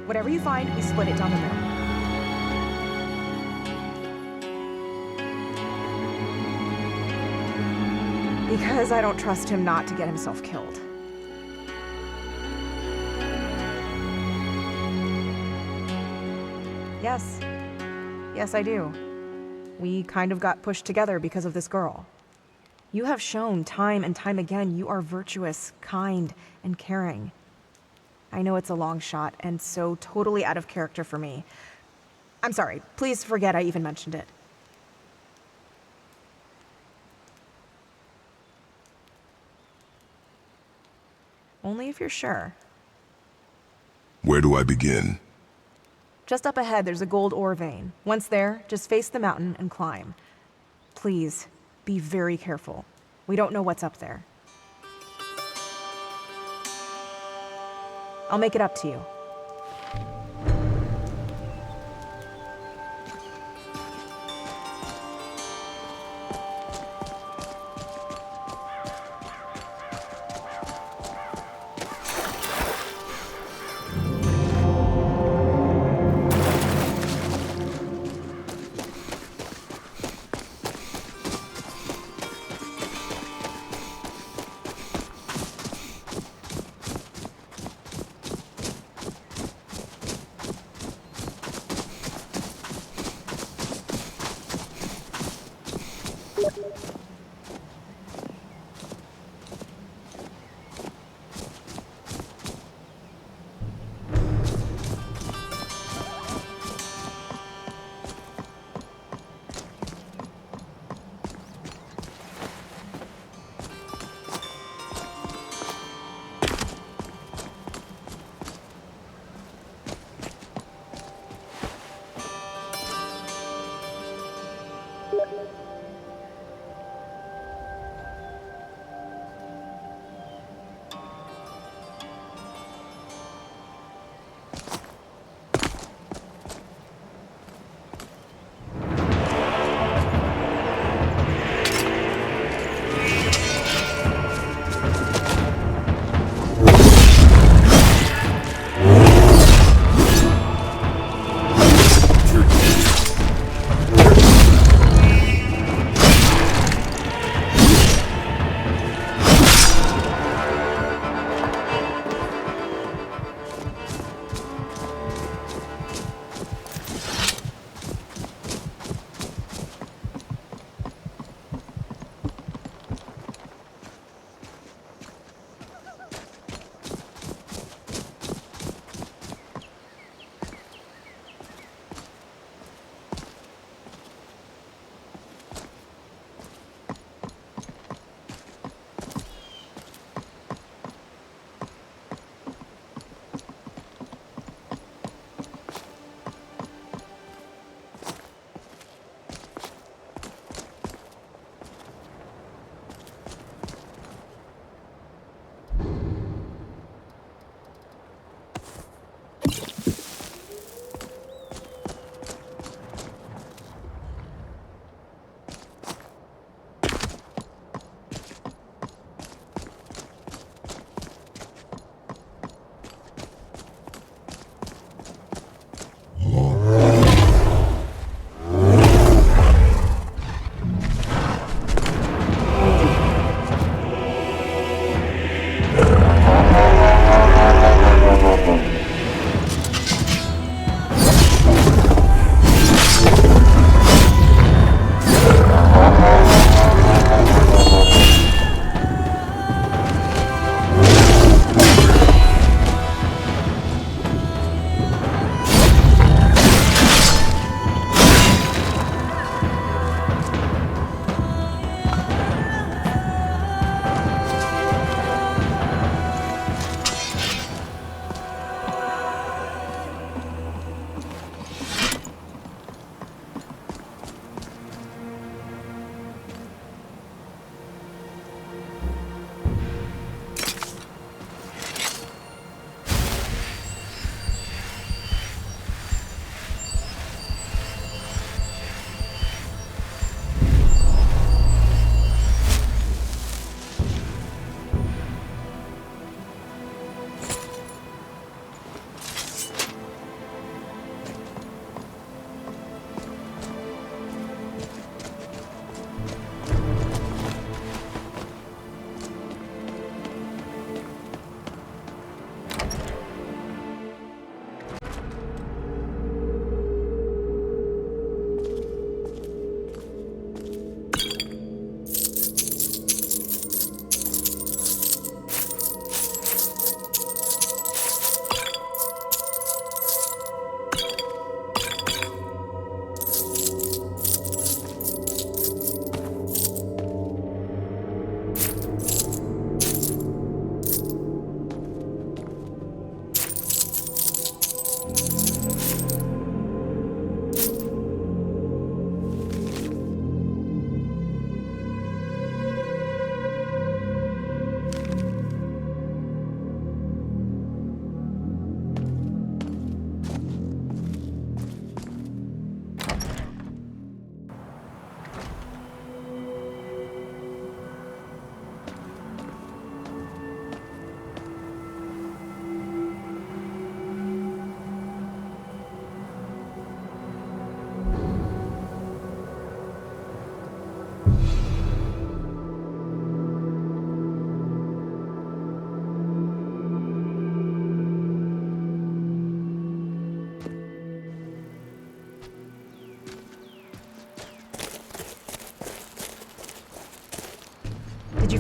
Whatever you find, we split it down the middle. Because I don't trust him not to get himself killed. Yes, I do. We kind of got pushed together because of this girl. You have shown time and time again you are virtuous, kind, and caring. I know it's a long shot and so totally out of character for me. I'm sorry, please forget I even mentioned it. Only if you're sure. Where do I begin? Just up ahead, there's a gold ore vein. Once there, just face the mountain and climb. Please, be very careful. We don't know what's up there. I'll make it up to you.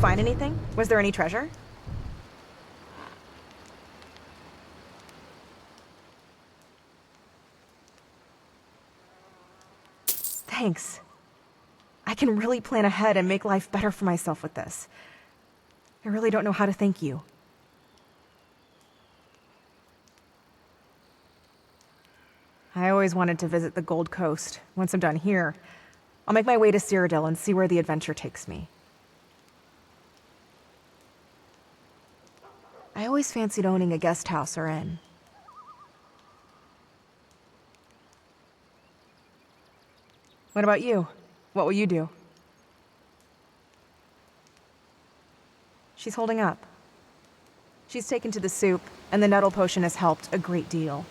find anything? Was there any treasure? Thanks. I can really plan ahead and make life better for myself with this. I really don't know how to thank you. I always wanted to visit the Gold Coast. Once I'm done here, I'll make my way to Cyrodiil and see where the adventure takes me. I always fancied owning a guest house or inn. What about you? What will you do? She's holding up. She's taken to the soup, and the nettle potion has helped a great deal.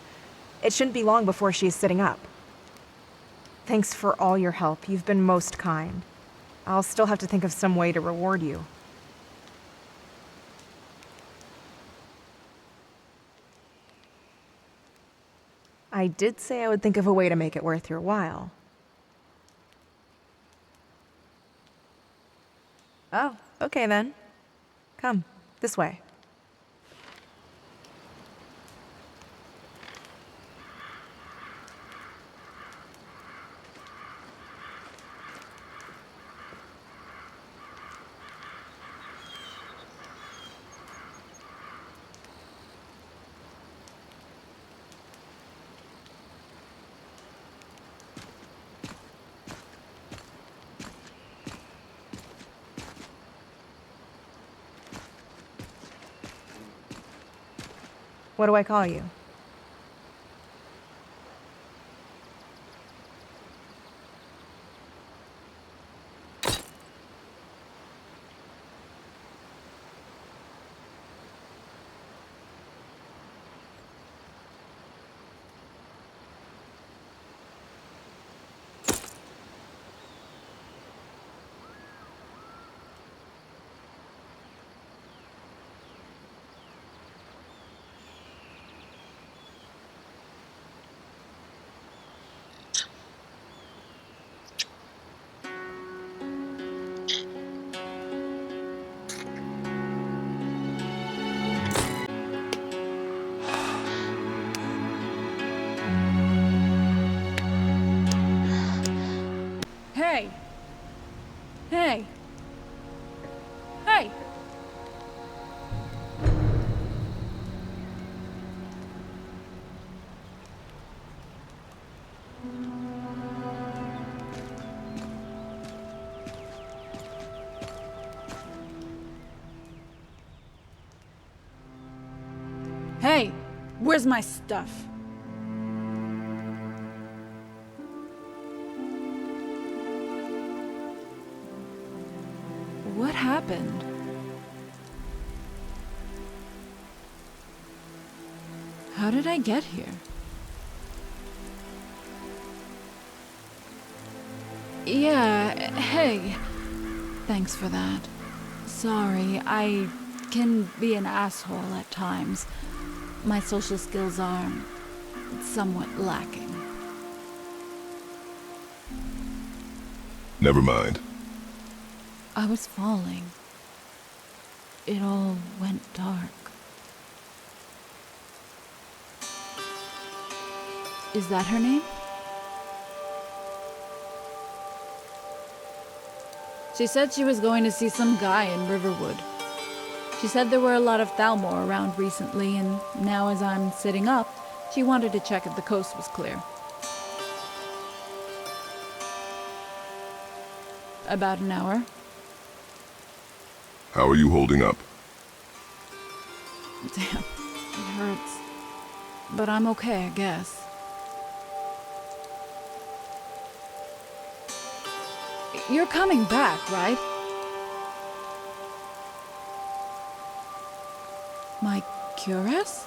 It shouldn't be long before she is sitting up. Thanks for all your help. You've been most kind. I'll still have to think of some way to reward you. I did say I would think of a way to make it worth your while. Oh, okay then. Come, this way. What do I call you? Hey! Hey! Hey! Hey! Where's my stuff? What happened? How did I get here? Yeah, hey. Thanks for that. Sorry, I can be an asshole at times. My social skills are somewhat lacking. Never mind. I was falling. It all went dark. Is that her name? She said she was going to see some guy in Riverwood. She said there were a lot of Talmor around recently, and now as I'm sitting up, she wanted to check if the coast was clear. About an hour. How are you holding up? Damn, it hurts. But I'm okay, I guess. You're coming back, right? My Curess?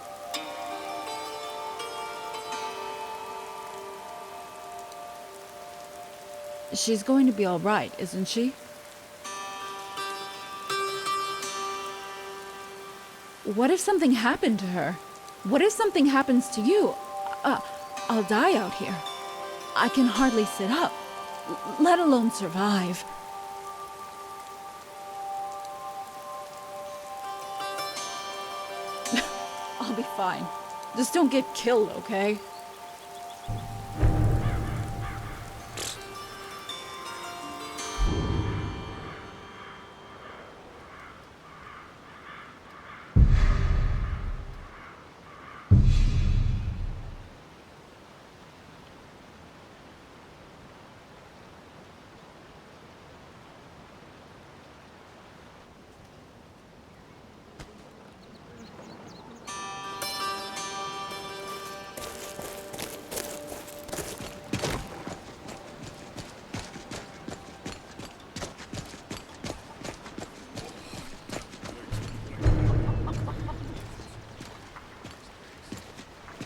She's going to be all right, isn't she? What if something happened to her? What if something happens to you? I'll die out here. I can hardly sit up, let alone survive. I'll be fine. Just don't get killed, okay?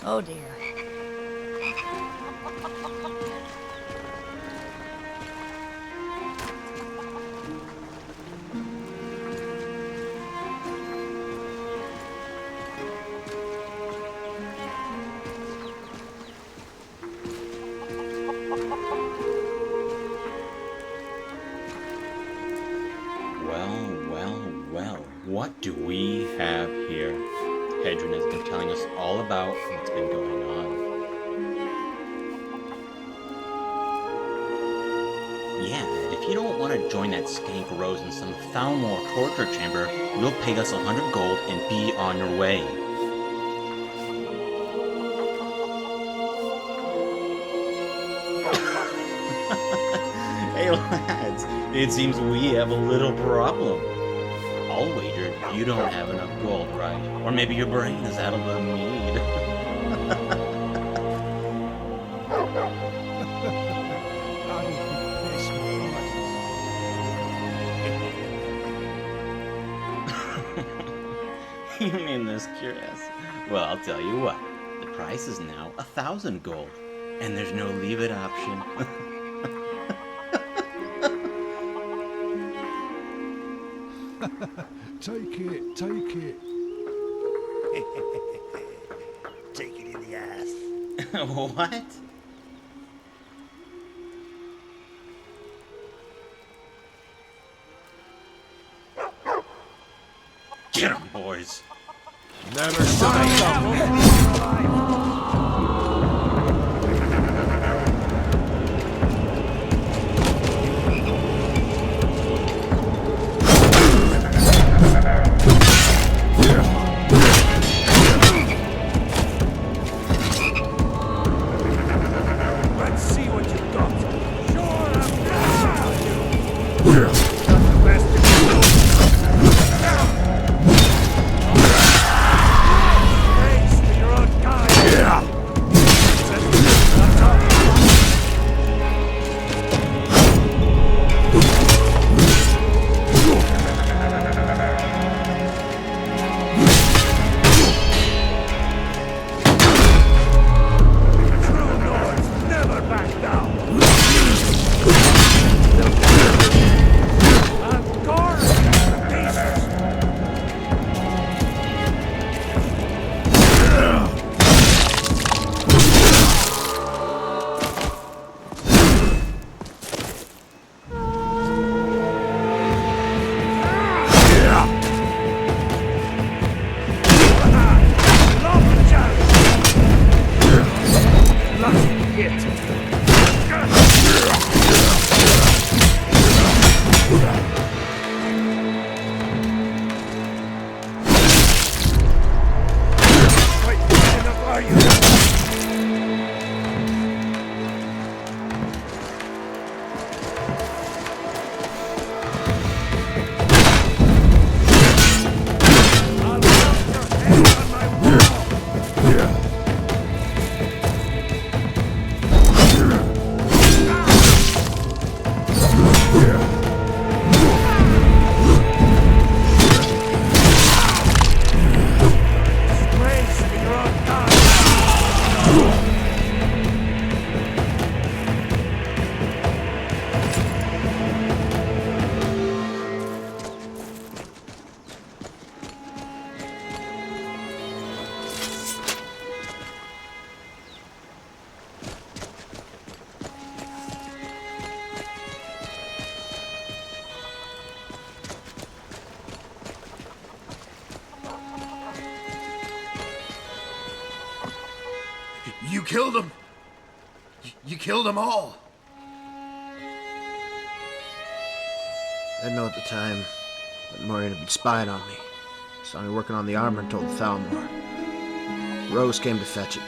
Oh dear. Well, what do we have here? Hedron has been telling us all about what's been going on. Yeah, and if you don't want to join that skank Rose in some Thalmor torture chamber, you'll pay us 100 gold and be on your way. Hey lads, it seems we have a little problem. I'll wager you don't have enough gold, right? Or maybe your brain is out of the mead. You mean this curious? Well, I'll tell you what. The price is now 1,000 gold. And there's no leave it option. Take it, take it. Take it in the ass. What? Get 'em, boys. Never shut Let's see what you've got. Sure, I'm your own guy. You killed them. You killed them all. I didn't know at the time that Morian had been spying on me. Saw me working on the armor and told Thalmor. Rose came to fetch it.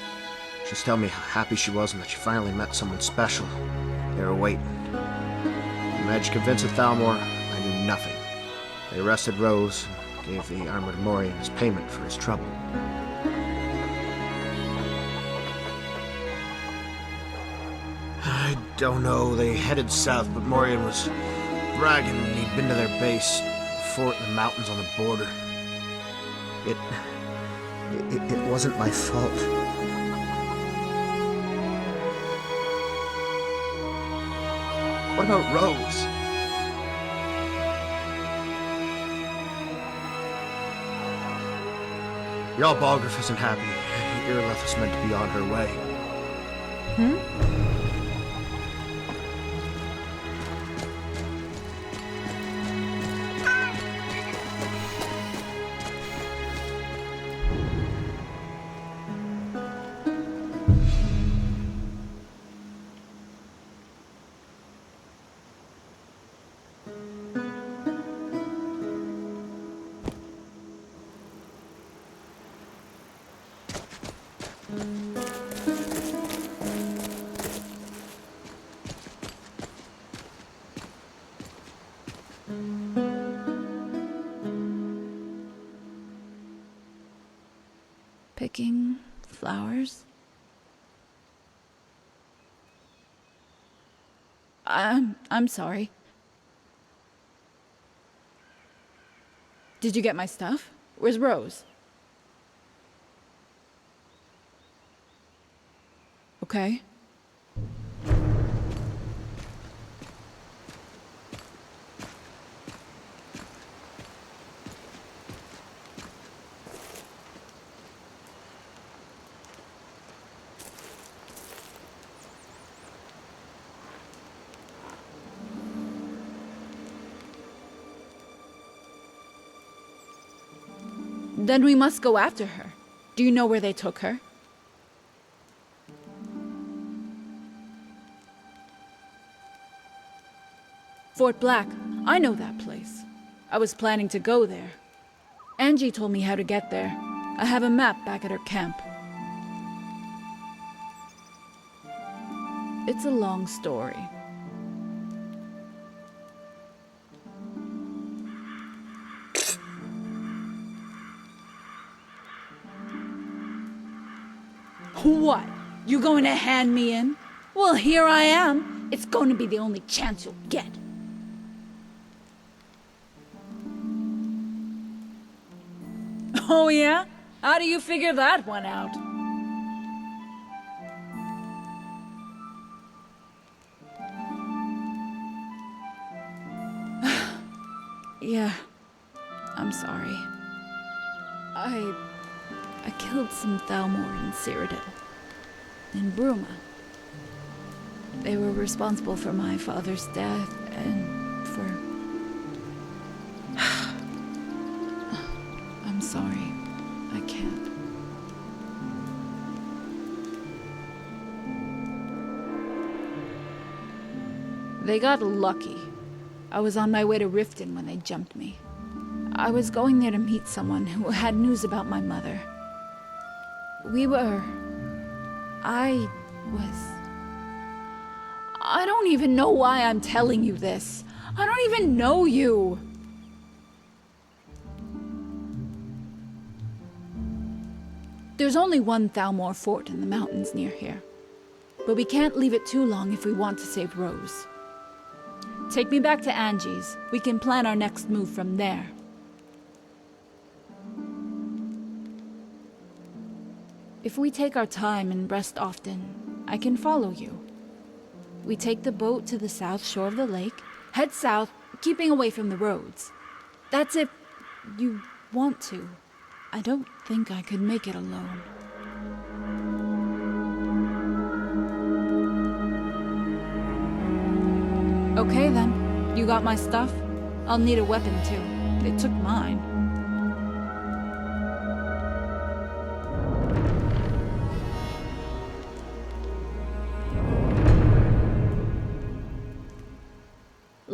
She was telling me how happy she was and that she finally met someone special. They were waiting. I managed to convince Thalmor I knew nothing. They arrested Rose and gave the armor to Morian as payment for his trouble. I don't know. They headed south, but Morian was bragging that he'd been to their base, a fort in the mountains on the border. It wasn't my fault. What about Rose? Jarl Balgruuf isn't happy. Irileth is meant to be on her way. Picking flowers? I'm sorry. Did you get my stuff? Where's Rose? Okay. Then we must go after her. Do you know where they took her? Fort Black. I know that place. I was planning to go there. Angie told me how to get there. I have a map back at her camp. It's a long story. What? You going to hand me in? Well, here I am. It's going to be the only chance you'll get. Oh, yeah? How do you figure that one out? Yeah. I'm sorry. I killed some Thalmor in Cyrodiil. In Bruma. They were responsible for my father's death and for... I'm sorry. I can't. They got lucky. I was on my way to Riften when they jumped me. I was going there to meet someone who had news about my mother. I don't even know why I'm telling you this. I don't even know you. There's only one Thalmor fort in the mountains near here. But we can't leave it too long if we want to save Rose. Take me back to Angie's. We can plan our next move from there. If we take our time and rest often, I can follow you. We take the boat to the south shore of the lake, head south, keeping away from the roads. That's if you want to. I don't think I could make it alone. Okay then. You got my stuff? I'll need a weapon too. They took mine.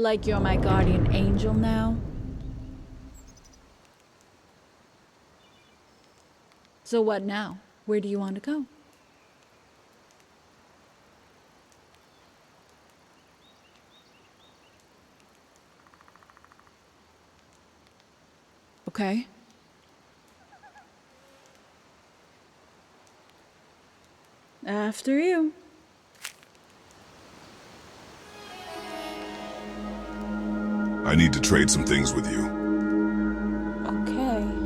Like you're my guardian angel now? So what now? Where do you want to go? Okay. After you. I need to trade some things with you. Okay.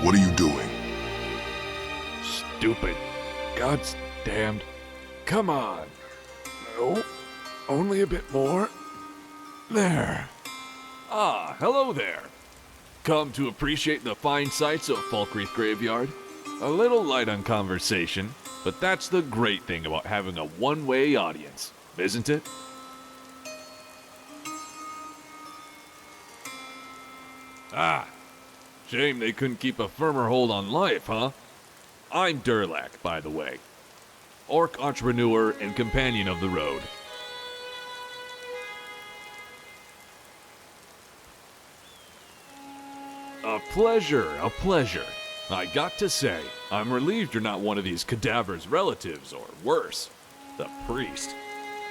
What are you doing? Stupid. God's damned. Come on. No. Only a bit more. There. Ah, hello there. Come to appreciate the fine sights of Fockrith Graveyard? A little light on conversation, but that's the great thing about having a one-way audience, isn't it? Ah, shame they couldn't keep a firmer hold on life, huh? I'm Durlak, by the way. Orc entrepreneur and companion of the road. A pleasure, a pleasure. I got to say, I'm relieved you're not one of these cadavers' relatives, or worse, the priest.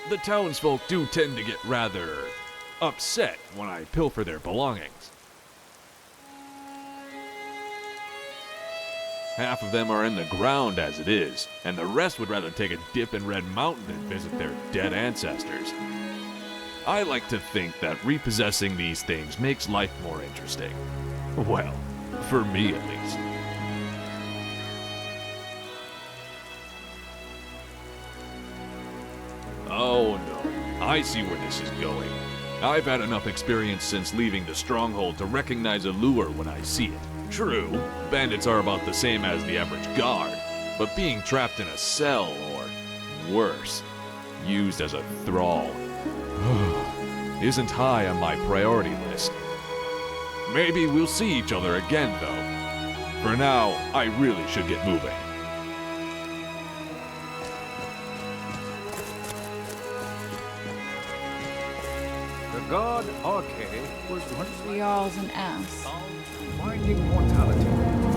The townsfolk do tend to get rather upset when I pilfer their belongings. Half of them are in the ground as it is, and the rest would rather take a dip in Red Mountain than visit their dead ancestors. I like to think that repossessing these things makes life more interesting. Well, for me at least. Oh no, I see where this is going. I've had enough experience since leaving the stronghold to recognize a lure when I see it. True, bandits are about the same as the average guard, but being trapped in a cell, or worse, used as a thrall, isn't high on my priority list. Maybe we'll see each other again, though. For now, I really should get moving. The god Arche was once The Jarl's an ass. finding mortality,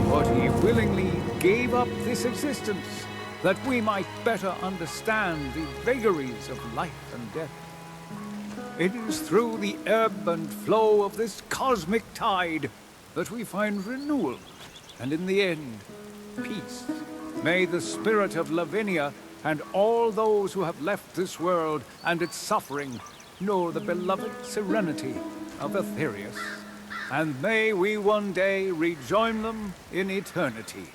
but he willingly gave up this existence that we might better understand the vagaries of life and death. It is through the ebb and flow of this cosmic tide that we find renewal, and in the end, peace. May the spirit of Lavinia and all those who have left this world and its suffering know the beloved serenity of Aetherius. And may we one day rejoin them in eternity.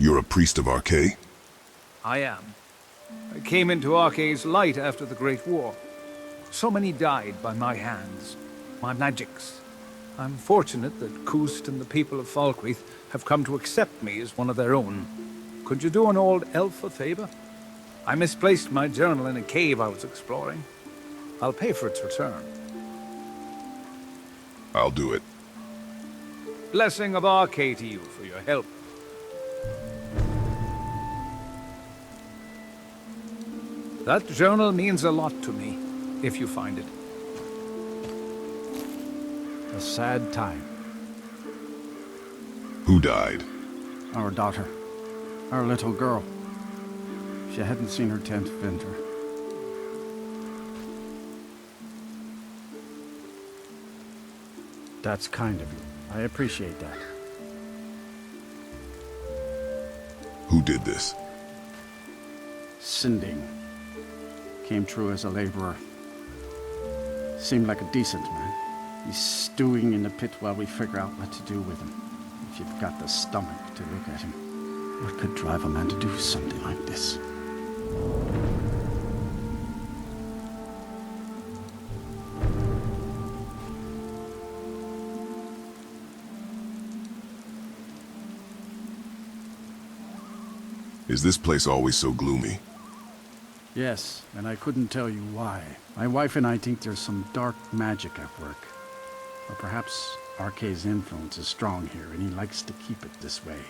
You're a priest of Arche? I am. I came into Arche's light after the Great War. So many died by my hands, my magics. I'm fortunate that Kust and the people of Falkreath have come to accept me as one of their own. Could you do an old elf a favor? I misplaced my journal in a cave I was exploring. I'll pay for its return. I'll do it. Blessing of Arche to you for your help. That journal means a lot to me, if you find it. A sad time. Who died? Our daughter. Our little girl. She hadn't seen her 10th winter. That's kind of you. I appreciate that. Who did this? Sinding. Came through as a laborer. Seemed like a decent man. He's stewing in the pit while we figure out what to do with him. If you've got the stomach to look at him. What could drive a man to do something like this? Is this place always so gloomy? Yes, and I couldn't tell you why. My wife and I think there's some dark magic at work. Or perhaps Arche's influence is strong here, and he likes to keep it this way.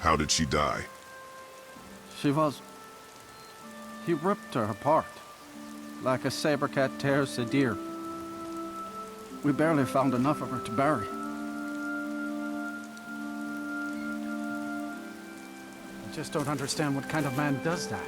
How did she die? He ripped her apart, like a saber cat tears a deer. We barely found enough of her to bury. I just don't understand what kind of man does that.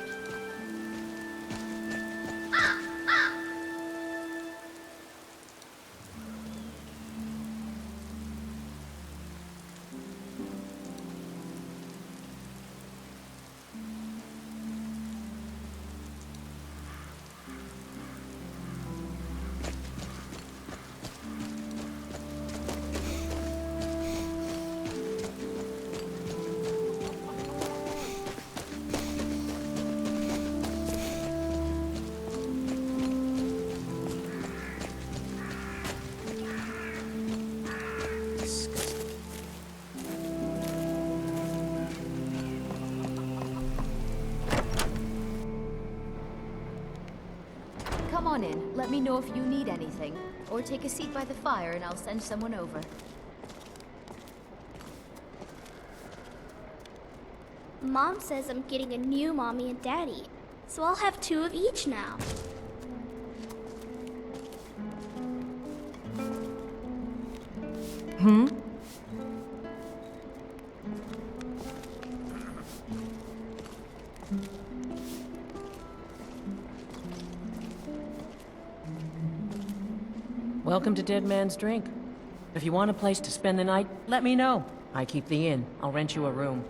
Let me know if you need anything, or take a seat by the fire and I'll send someone over. Mom says I'm getting a new mommy and daddy, so I'll have 2 of each now. Welcome to Dead Man's Drink. If you want a place to spend the night, let me know. I keep the inn. I'll rent you a room.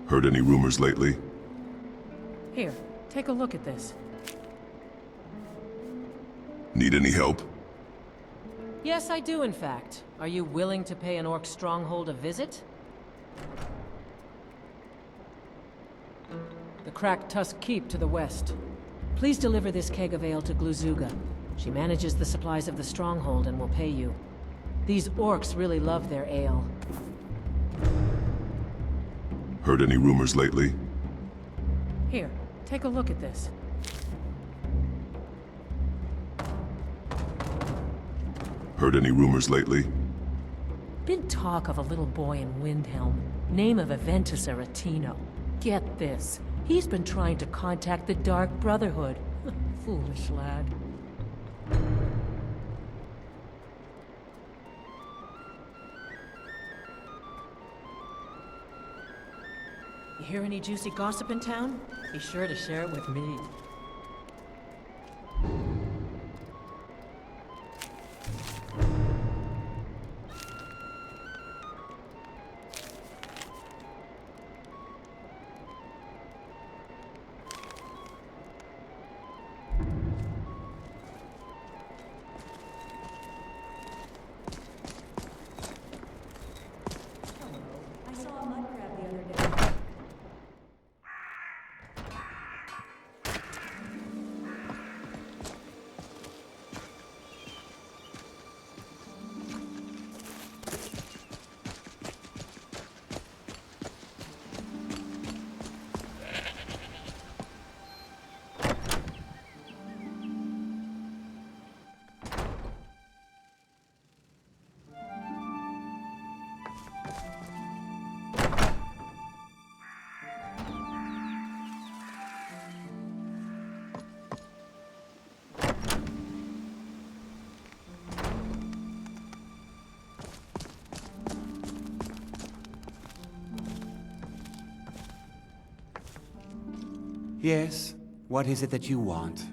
Heard any rumors lately? Here, take a look at this. Need any help? Yes, I do, in fact. Are you willing to pay an orc stronghold a visit? The Cracked Tusk Keep to the west. Please deliver this keg of ale to Gluzuga. She manages the supplies of the stronghold and will pay you. These orcs really love their ale. Heard any rumors lately? Here, take a look at this. Heard any rumors lately? Been talk of a little boy in Windhelm. Name of Aventus Aretino. Get this. He's been trying to contact the Dark Brotherhood. Foolish lad. You hear any juicy gossip in town? Be sure to share it with me. Yes, what is it that you want?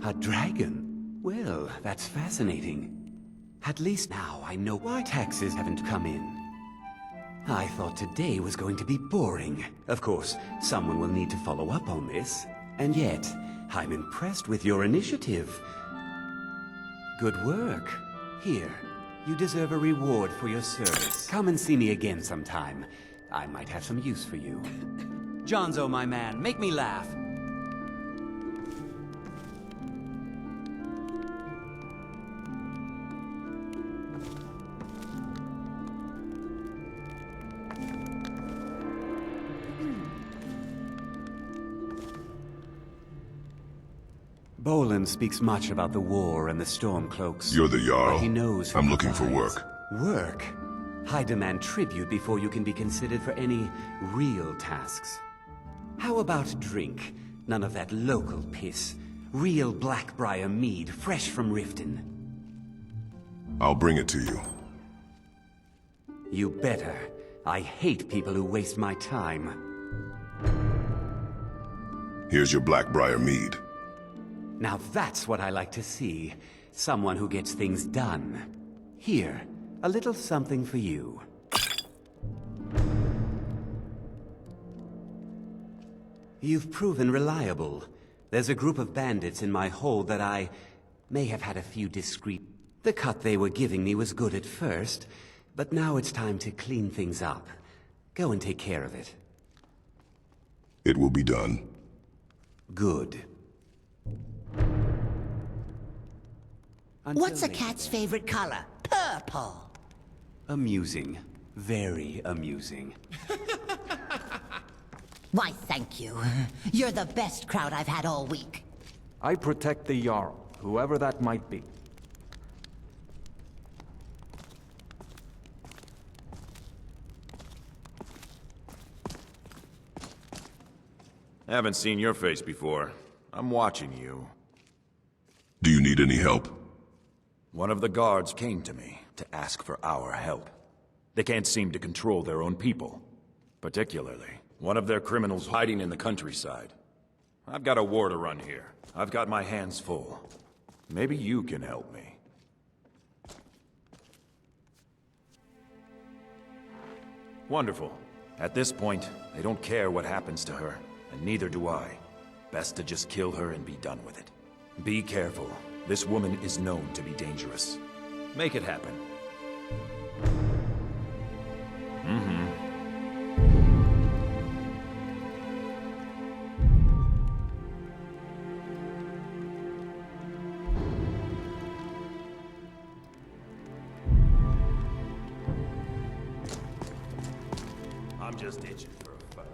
A dragon? Well, that's fascinating. At least now I know why taxes haven't come in. I thought today was going to be boring. Of course, someone will need to follow up on this. And yet, I'm impressed with your initiative. Good work. Here, you deserve a reward for your service. Come and see me again sometime. I might have some use for you. Jonzo, my man, make me laugh. Bolin speaks much about the war and the Stormcloaks. You're the Jarl. But he knows I'm looking for work. Work? I demand tribute before you can be considered for any real tasks. How about drink? None of that local piss. Real Blackbriar mead, fresh from Riften. I'll bring it to you. You better. I hate people who waste my time. Here's your Blackbriar mead. Now that's what I like to see. Someone who gets things done. Here, a little something for you. You've proven reliable. There's a group of bandits in my hold that I may have had a few discreet... The cut they were giving me was good at first, but now it's time to clean things up. Go and take care of it. It will be done. Good. What's a cat's favorite color? Purple. Amusing. Very amusing. Why, thank you. You're the best crowd I've had all week. I protect the Jarl, whoever that might be. Haven't seen your face before. I'm watching you. Do you need any help? One of the guards came to me to ask for our help. They can't seem to control their own people. Particularly, one of their criminals hiding in the countryside. I've got a war to run here. I've got my hands full. Maybe you can help me. Wonderful. At this point, they don't care what happens to her, and neither do I. Best to just kill her and be done with it. Be careful. This woman is known to be dangerous. Make it happen. I'm just itching for a fight.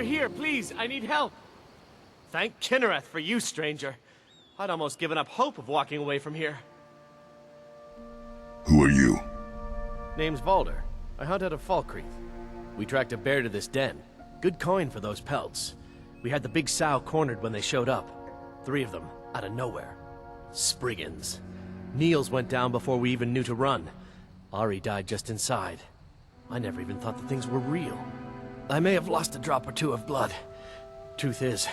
Here, please, I need help. Thank Kinnereth for you, stranger. I'd almost given up hope of walking away from here. Who are you? Name's Valder. I hunt out of Foclkrit. We tracked a bear to this den. Good coin for those pelts. We had the big sow cornered when they showed up. 3 of them, out of nowhere. Spriggans. Niels went down before we even knew to run. Ari died just inside. I never even thought the things were real. I may have lost a drop or 2 of blood. Truth is,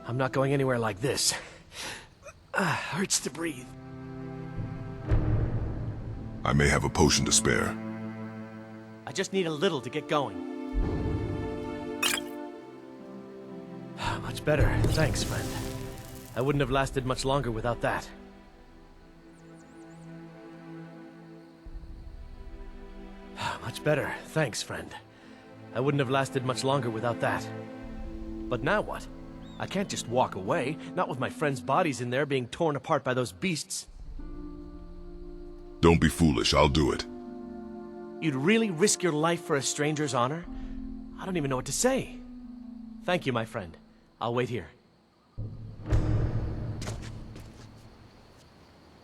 I'm not going anywhere like this. Hurts to breathe. I may have a potion to spare. I just need a little to get going. Much better, thanks, friend. I wouldn't have lasted much longer without that. Much better, thanks, friend. I wouldn't have lasted much longer without that. But now what? I can't just walk away, not with my friends' bodies in there being torn apart by those beasts. Don't be foolish, I'll do it. You'd really risk your life for a stranger's honor? I don't even know what to say. Thank you, my friend. I'll wait here.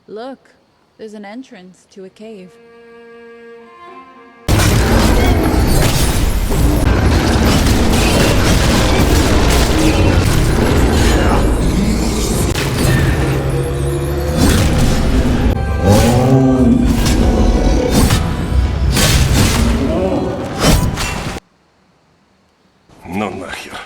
Look, there's an entrance to a cave. Ну нахер.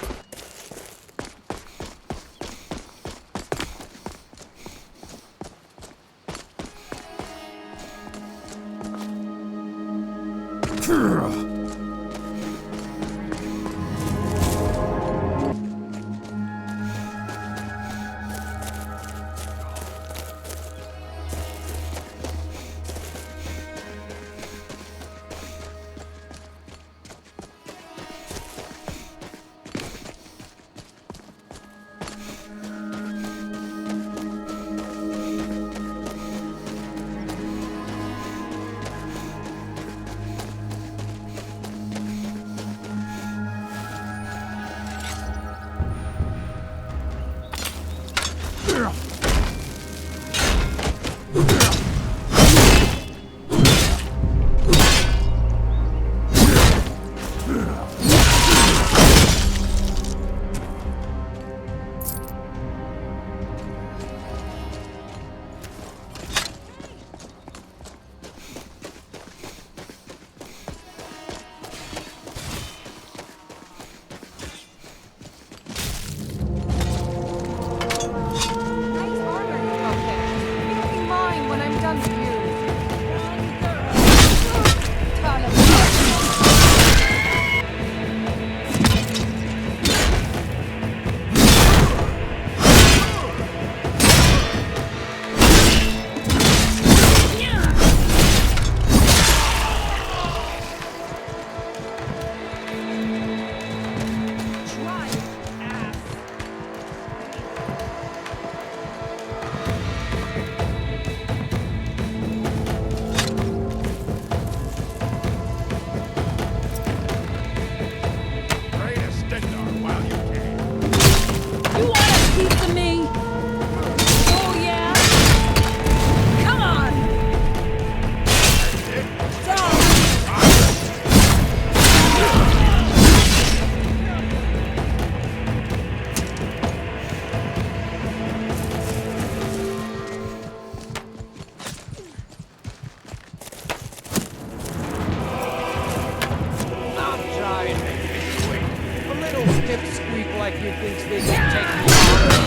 like he thinks they can take me on.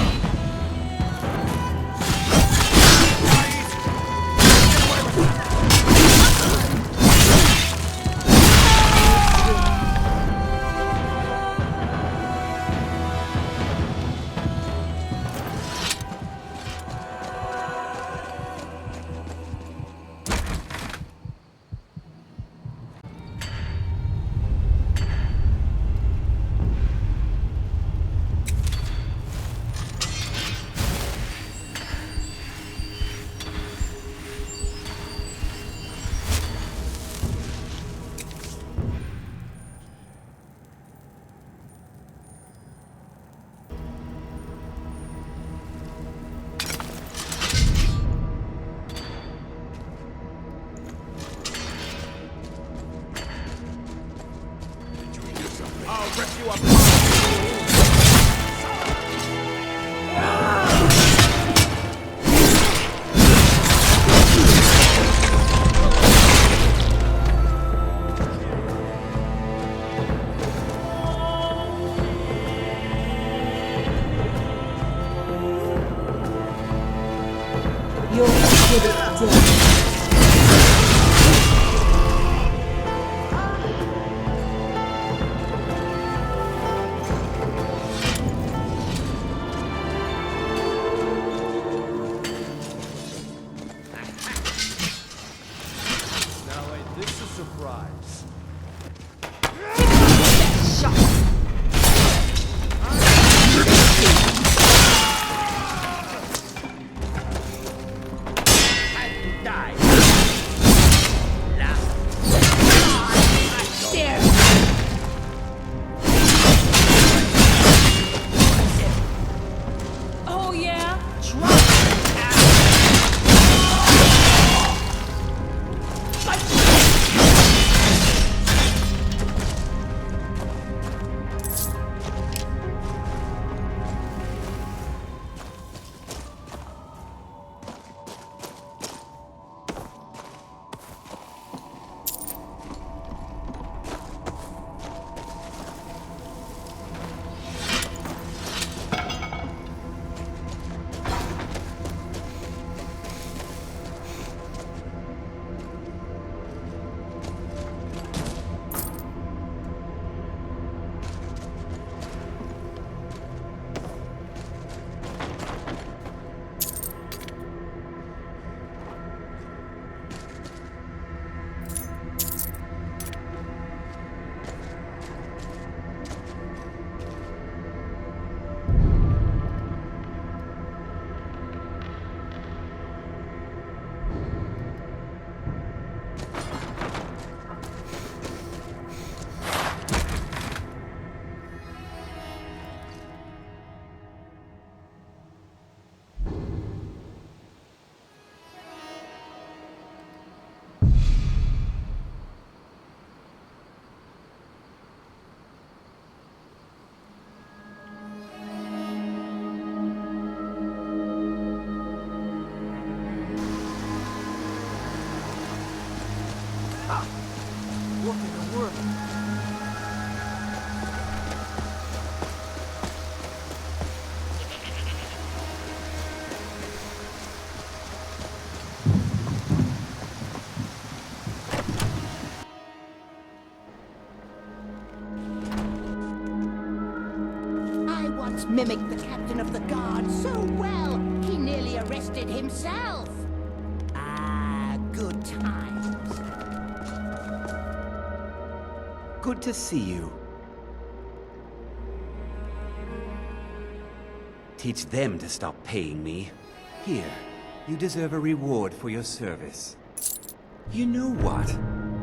What in the world? I once mimicked the captain of the guard so well, he nearly arrested himself. Ah, good times. Good to see you. Teach them to stop paying me. Here, you deserve a reward for your service. You know what?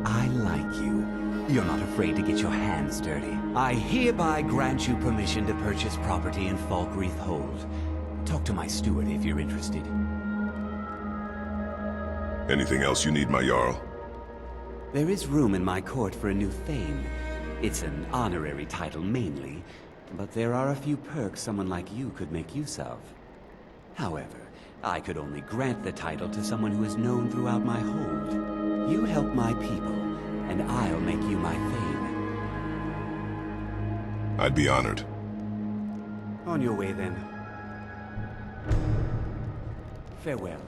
I like you. You're not afraid to get your hands dirty. I hereby grant you permission to purchase property in Fallcreath Hold. Talk to my steward if you're interested. Anything else you need, my Jarl? There is room in my court for a new thane. It's an honorary title mainly, but there are a few perks someone like you could make use of. However, I could only grant the title to someone who is known throughout my hold. You help my people, and I'll make you my thane. I'd be honored. On your way, then. Farewell.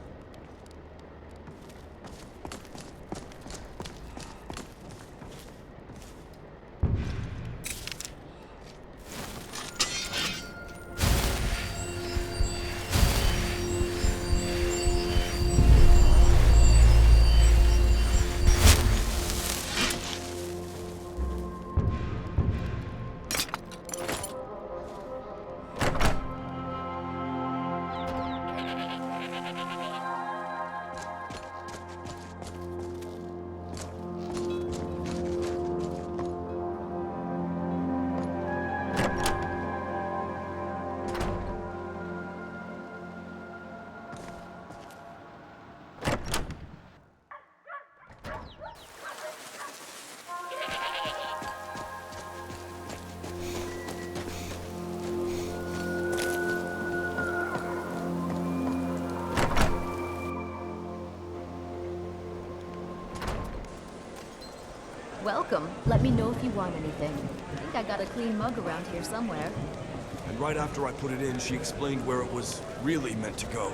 Welcome. Let me know if you want anything. I think I got a clean mug around here somewhere. And right after I put it in, she explained where it was really meant to go.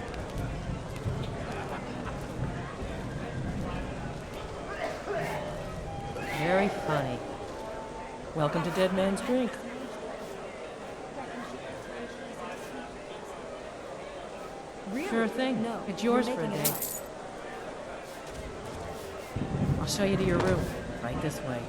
Very funny. Welcome to Dead Man's Drink. Really? Sure thing. No, it's yours you're for a making it day. up. I'll show you to your room. Right this way.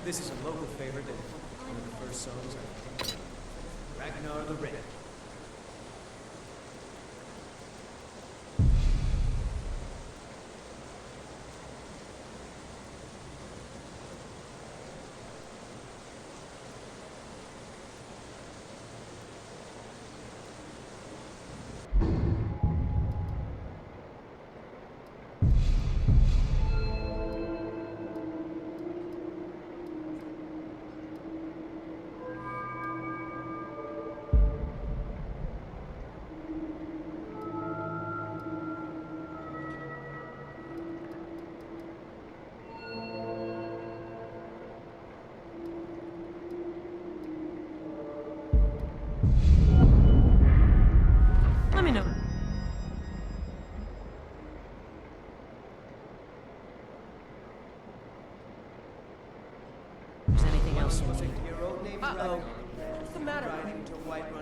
This is a local favorite and one of the first songs I Ragnar the Red. Let me know. If there's anything else you need. Uh-oh. What's the matter?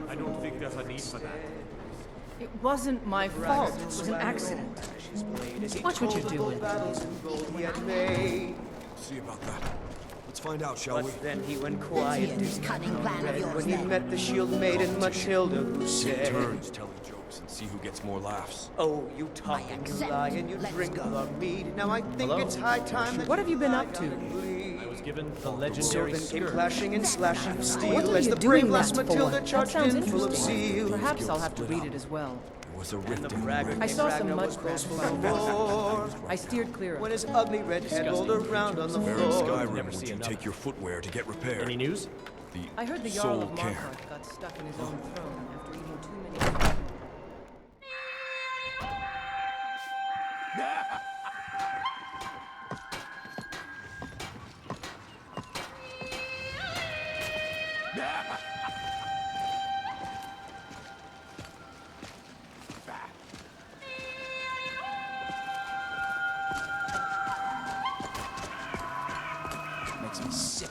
I don't think there's a need for that. It wasn't my fault. It was an accident. Watch what you're doing. See about that. Let's find out, shall we? But then he went quiet. This cunning plan of yours, When he then. met the shield maiden Matilda, who Take said, turns telling jokes and see who gets more laughs. "Oh, you talk and you lie and you drink our mead. Now I think it's high time that What have you been up to? I was given the legendary then came skirt. clashing and slashing of steel What are as you the doing brave lass that Matilda for? That charged sounds in full of interesting. zeal. Perhaps I'll have to read it as well. There was a rift in the I saw some mudcrabs war. I steered clear of When them. his ugly red head rolled around on the Where in floor. Skyrim would you take your footwear to get repaired? Any news? The I heard the Jarl soul of care. Markarth got stuck in his own throne after eating too many... Makes me sick.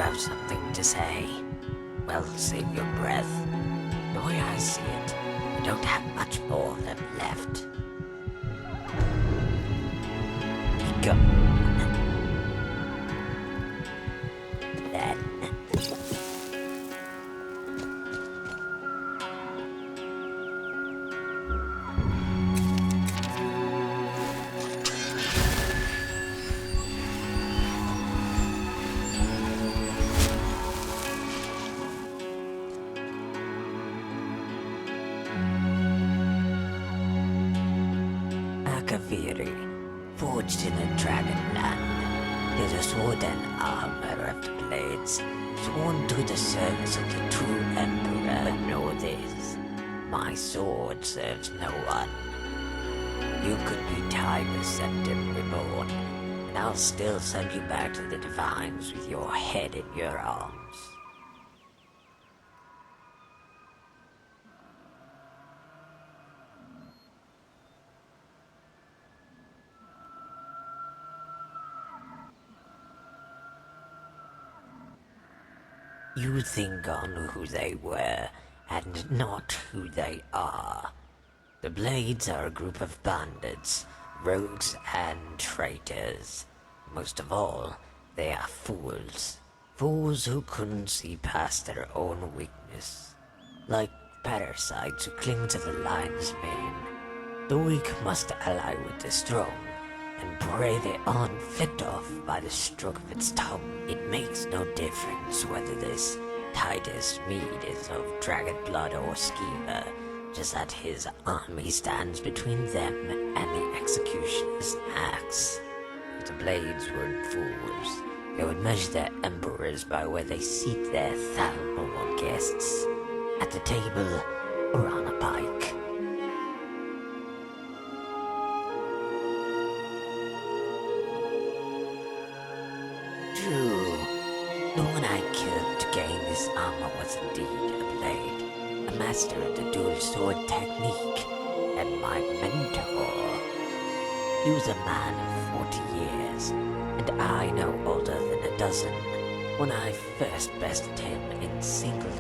have something to say, well, save your breath. The way I see it, we don't have much more of them left. Be gone. Then... forged in a dragon land, did a sword and armor of the blades, sworn to the service of the true emperor. But know this, my sword serves no one. You could be Tiger Septim reborn, and I'll still send you back to the divines with your head in your arms. You think I knew who they were, and not who they are. The Blades are a group of bandits, rogues and traitors. Most of all, they are fools. Fools who couldn't see past their own weakness. Like parasites who cling to the lion's mane. The weak must ally with the strong, and pray they aren't flicked off by the stroke of its tongue. It makes no difference whether this Titus Mead is of dragon blood or schemer, just that his army stands between them and the executioner's axe. If the Blades weren't fools, they would measure their emperors by where they seat their Talmor guests, at the table or on a pike. True. The one I killed to gain this armor was indeed a blade, a master of the dual sword technique, and my mentor. He was a man of 40 years, and I no older than a dozen, when I first bested him in single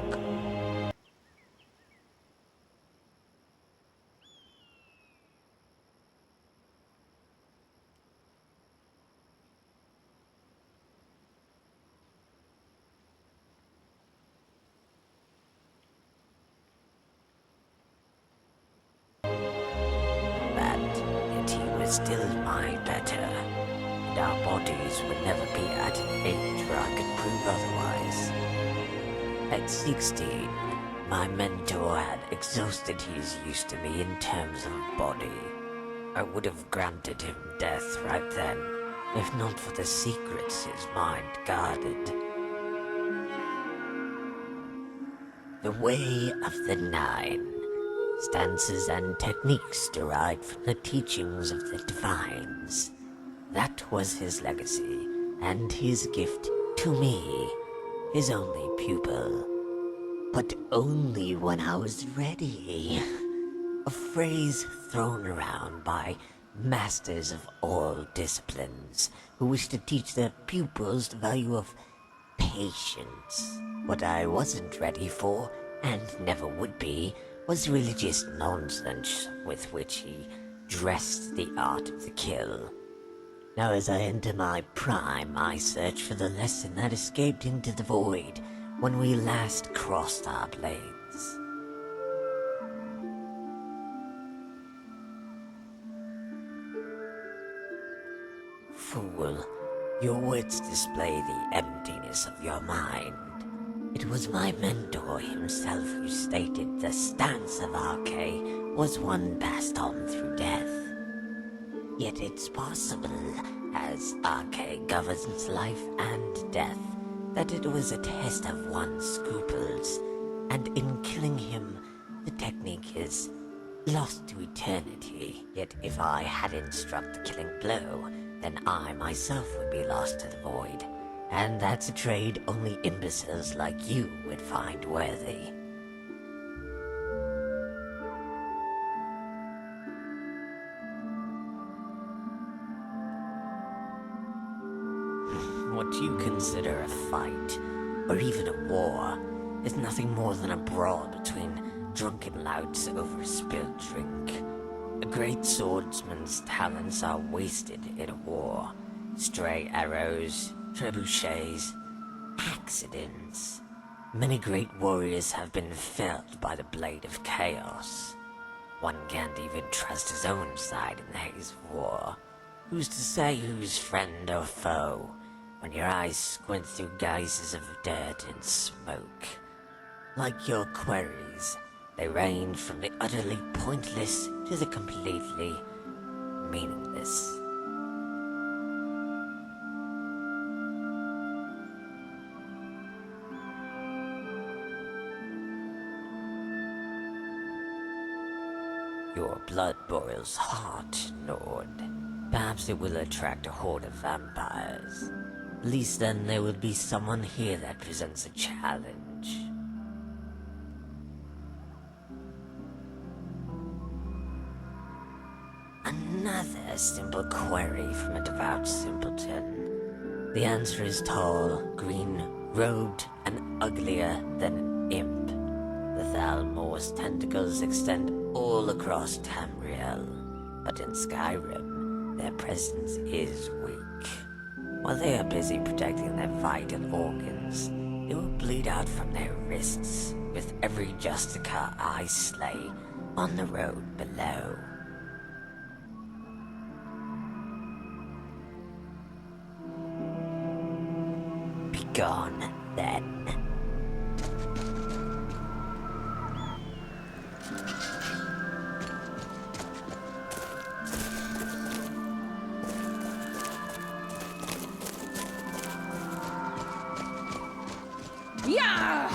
still my better, and our bodies would never be at an age where I could prove otherwise. At 16, my mentor had exhausted his use to me in terms of body. I would have granted him death right then, if not for the secrets his mind guarded. The Way of the Nine. Stances and techniques derived from the teachings of the divines. That was his legacy, and his gift to me, his only pupil. But only when I was ready. A phrase thrown around by masters of all disciplines, who wish to teach their pupils the value of patience. What I wasn't ready for, and never would be, was religious nonsense with which he dressed the art of the kill. Now as I enter my prime, I search for the lesson that escaped into the void when we last crossed our blades. Fool, your words display the emptiness of your mind. It was my mentor himself who stated the stance of Arche was one passed on through death. Yet it's possible, as Arche governs life and death, that it was a test of one's scruples, and in killing him, the technique is lost to eternity. Yet if I hadn't struck the killing blow, then I myself would be lost to the void. And that's a trade only imbeciles like you would find worthy. what you consider a fight, or even a war, is nothing more than a brawl between drunken louts over spilled drink. A great swordsman's talents are wasted in a war. Stray arrows, trebuchets, accidents. Many great warriors have been felled by the blade of chaos. One can't even trust his own side in the haze of war. Who's to say who's friend or foe, when your eyes squint through guises of dirt and smoke? Like your queries, they range from the utterly pointless to the completely meaningless. Your blood boils hot, Lord. Perhaps it will attract a horde of vampires. At least then there will be someone here that presents a challenge. Another simple query from a devout simpleton. The answer is tall, green, robed, and uglier than an imp. The Thalmor's tentacles extend all across Tamriel, but in Skyrim, their presence is weak. While they are busy protecting their vital organs, they will bleed out from their wrists with every Justicar I slay on the road below. Begone, then. Yeah!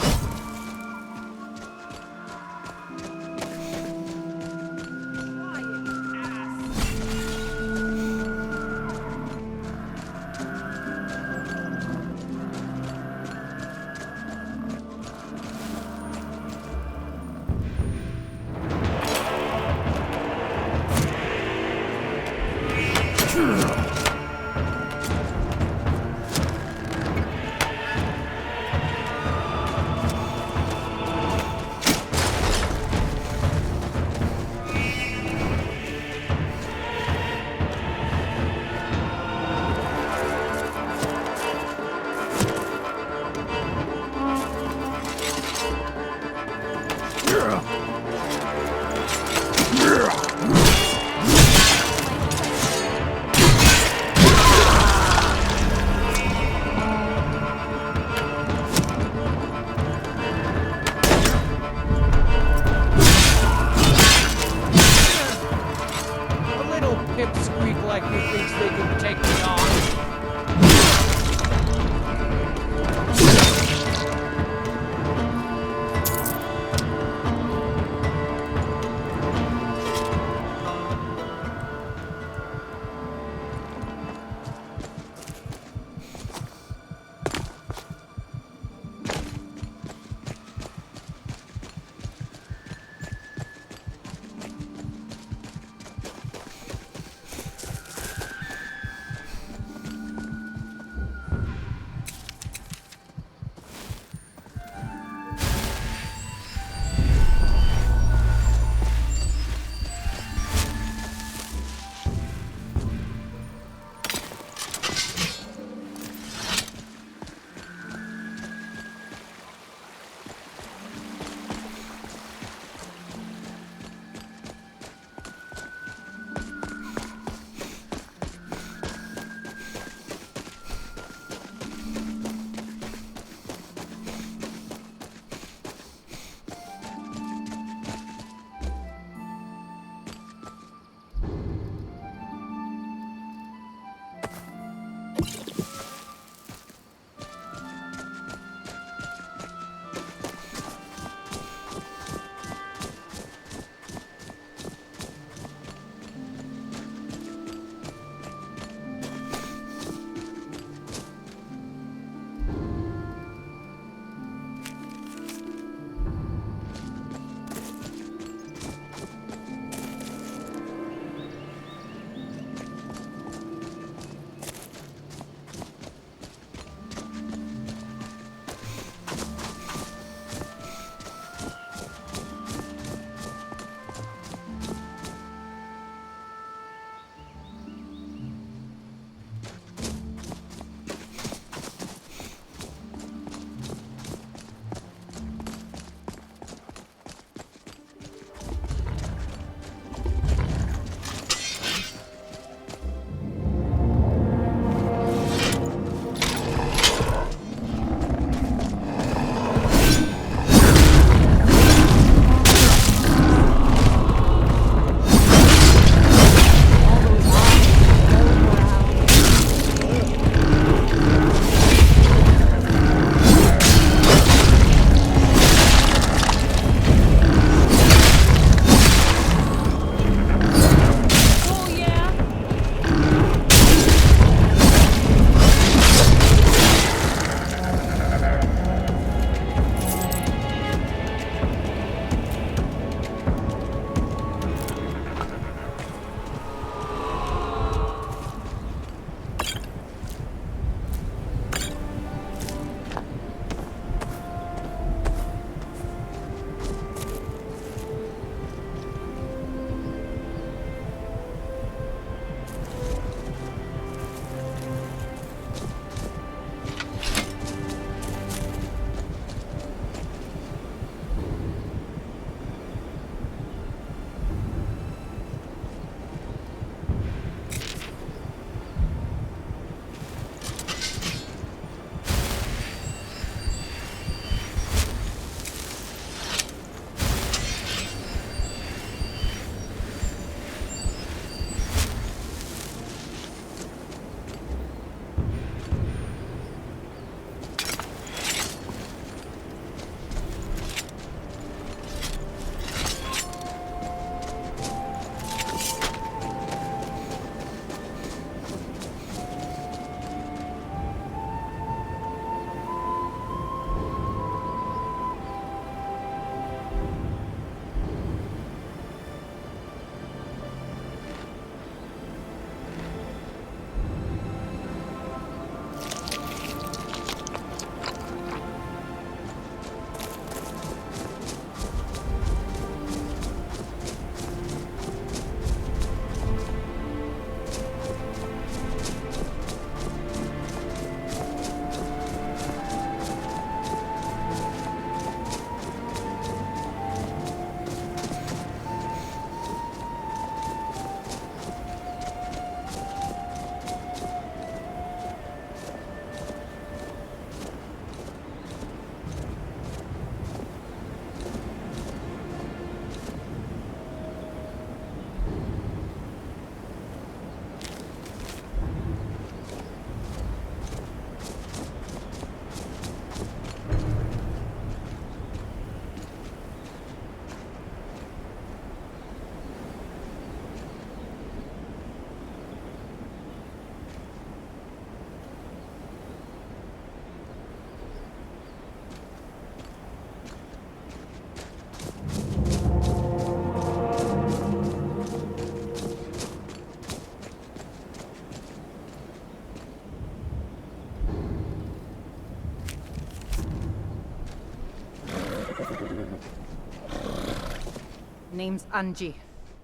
Name's Angi.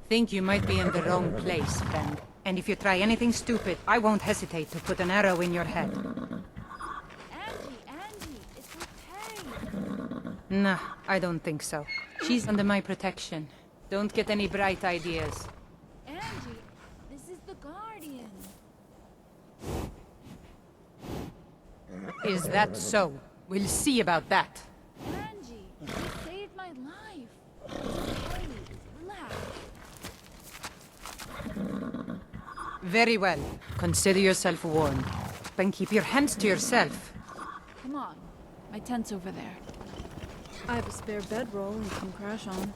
Think you might be in the wrong place, friend. And if you try anything stupid, I won't hesitate to put an arrow in your head. Angie, it's okay. Nah, I don't think so. She's under my protection. Don't get any bright ideas. Angie, this is the Guardian. Is that so? We'll see about that. Angie, you saved my life. It's okay. Relax. Very well. Consider yourself warned. Then keep your hands to yourself. Come on. My tent's over there. I have a spare bedroll you can crash on.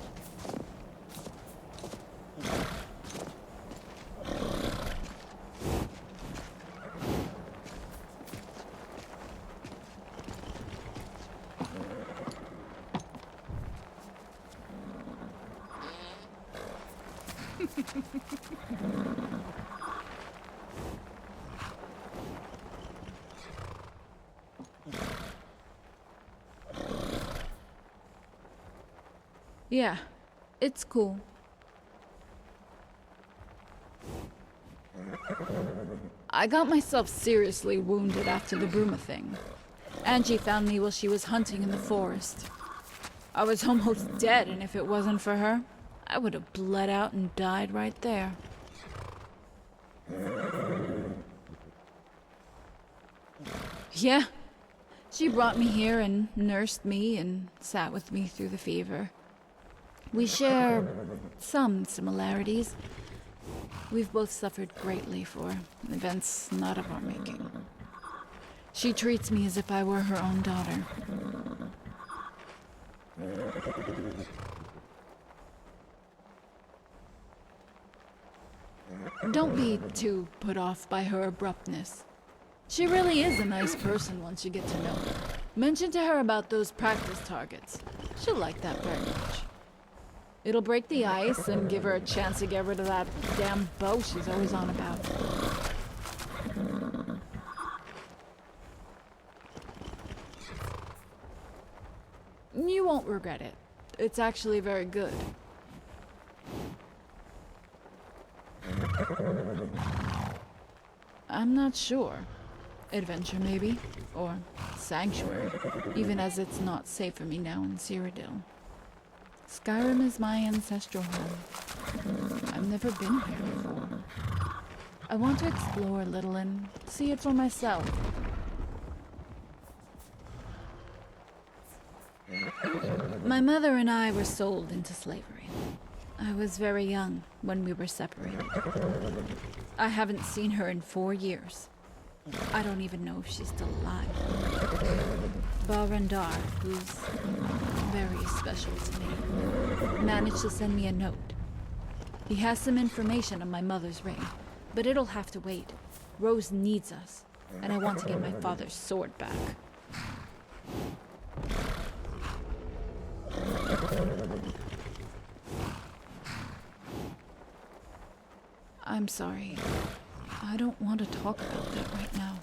Yeah, it's cool. I got myself seriously wounded after the Bruma thing. Angie found me while she was hunting in the forest. I was almost dead, and if it wasn't for her, I would have bled out and died right there. Yeah, she brought me here and nursed me and sat with me through the fever. We share some similarities. We've both suffered greatly for events not of our making. She treats me as if I were her own daughter. Don't be too put off by her abruptness. She really is a nice person once you get to know her. Mention to her about those practice targets. She'll like that very much. It'll break the ice and give her a chance to get rid of that damn bow she's always on about. You won't regret it. It's actually very good. I'm not sure. Adventure, maybe? Or sanctuary, even as it's not safe for me now in Cyrodiil. Skyrim is my ancestral home. I've never been here before. I want to explore a little and see it for myself. My mother and I were sold into slavery. I was very young when we were separated. I haven't seen her in 4 years. I don't even know if she's still alive. Barandar, who's very special to me, managed to send me a note. He has some information on my mother's ring, but it'll have to wait. Rose needs us, and I want to get my father's sword back. I'm sorry. I don't want to talk about that right now.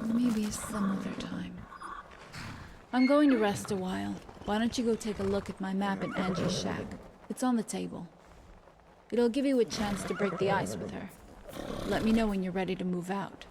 Maybe some other time. I'm going to rest a while. Why don't you go take a look at my map in Angie's shack? It's on the table. It'll give you a chance to break the ice with her. Let me know when you're ready to move out.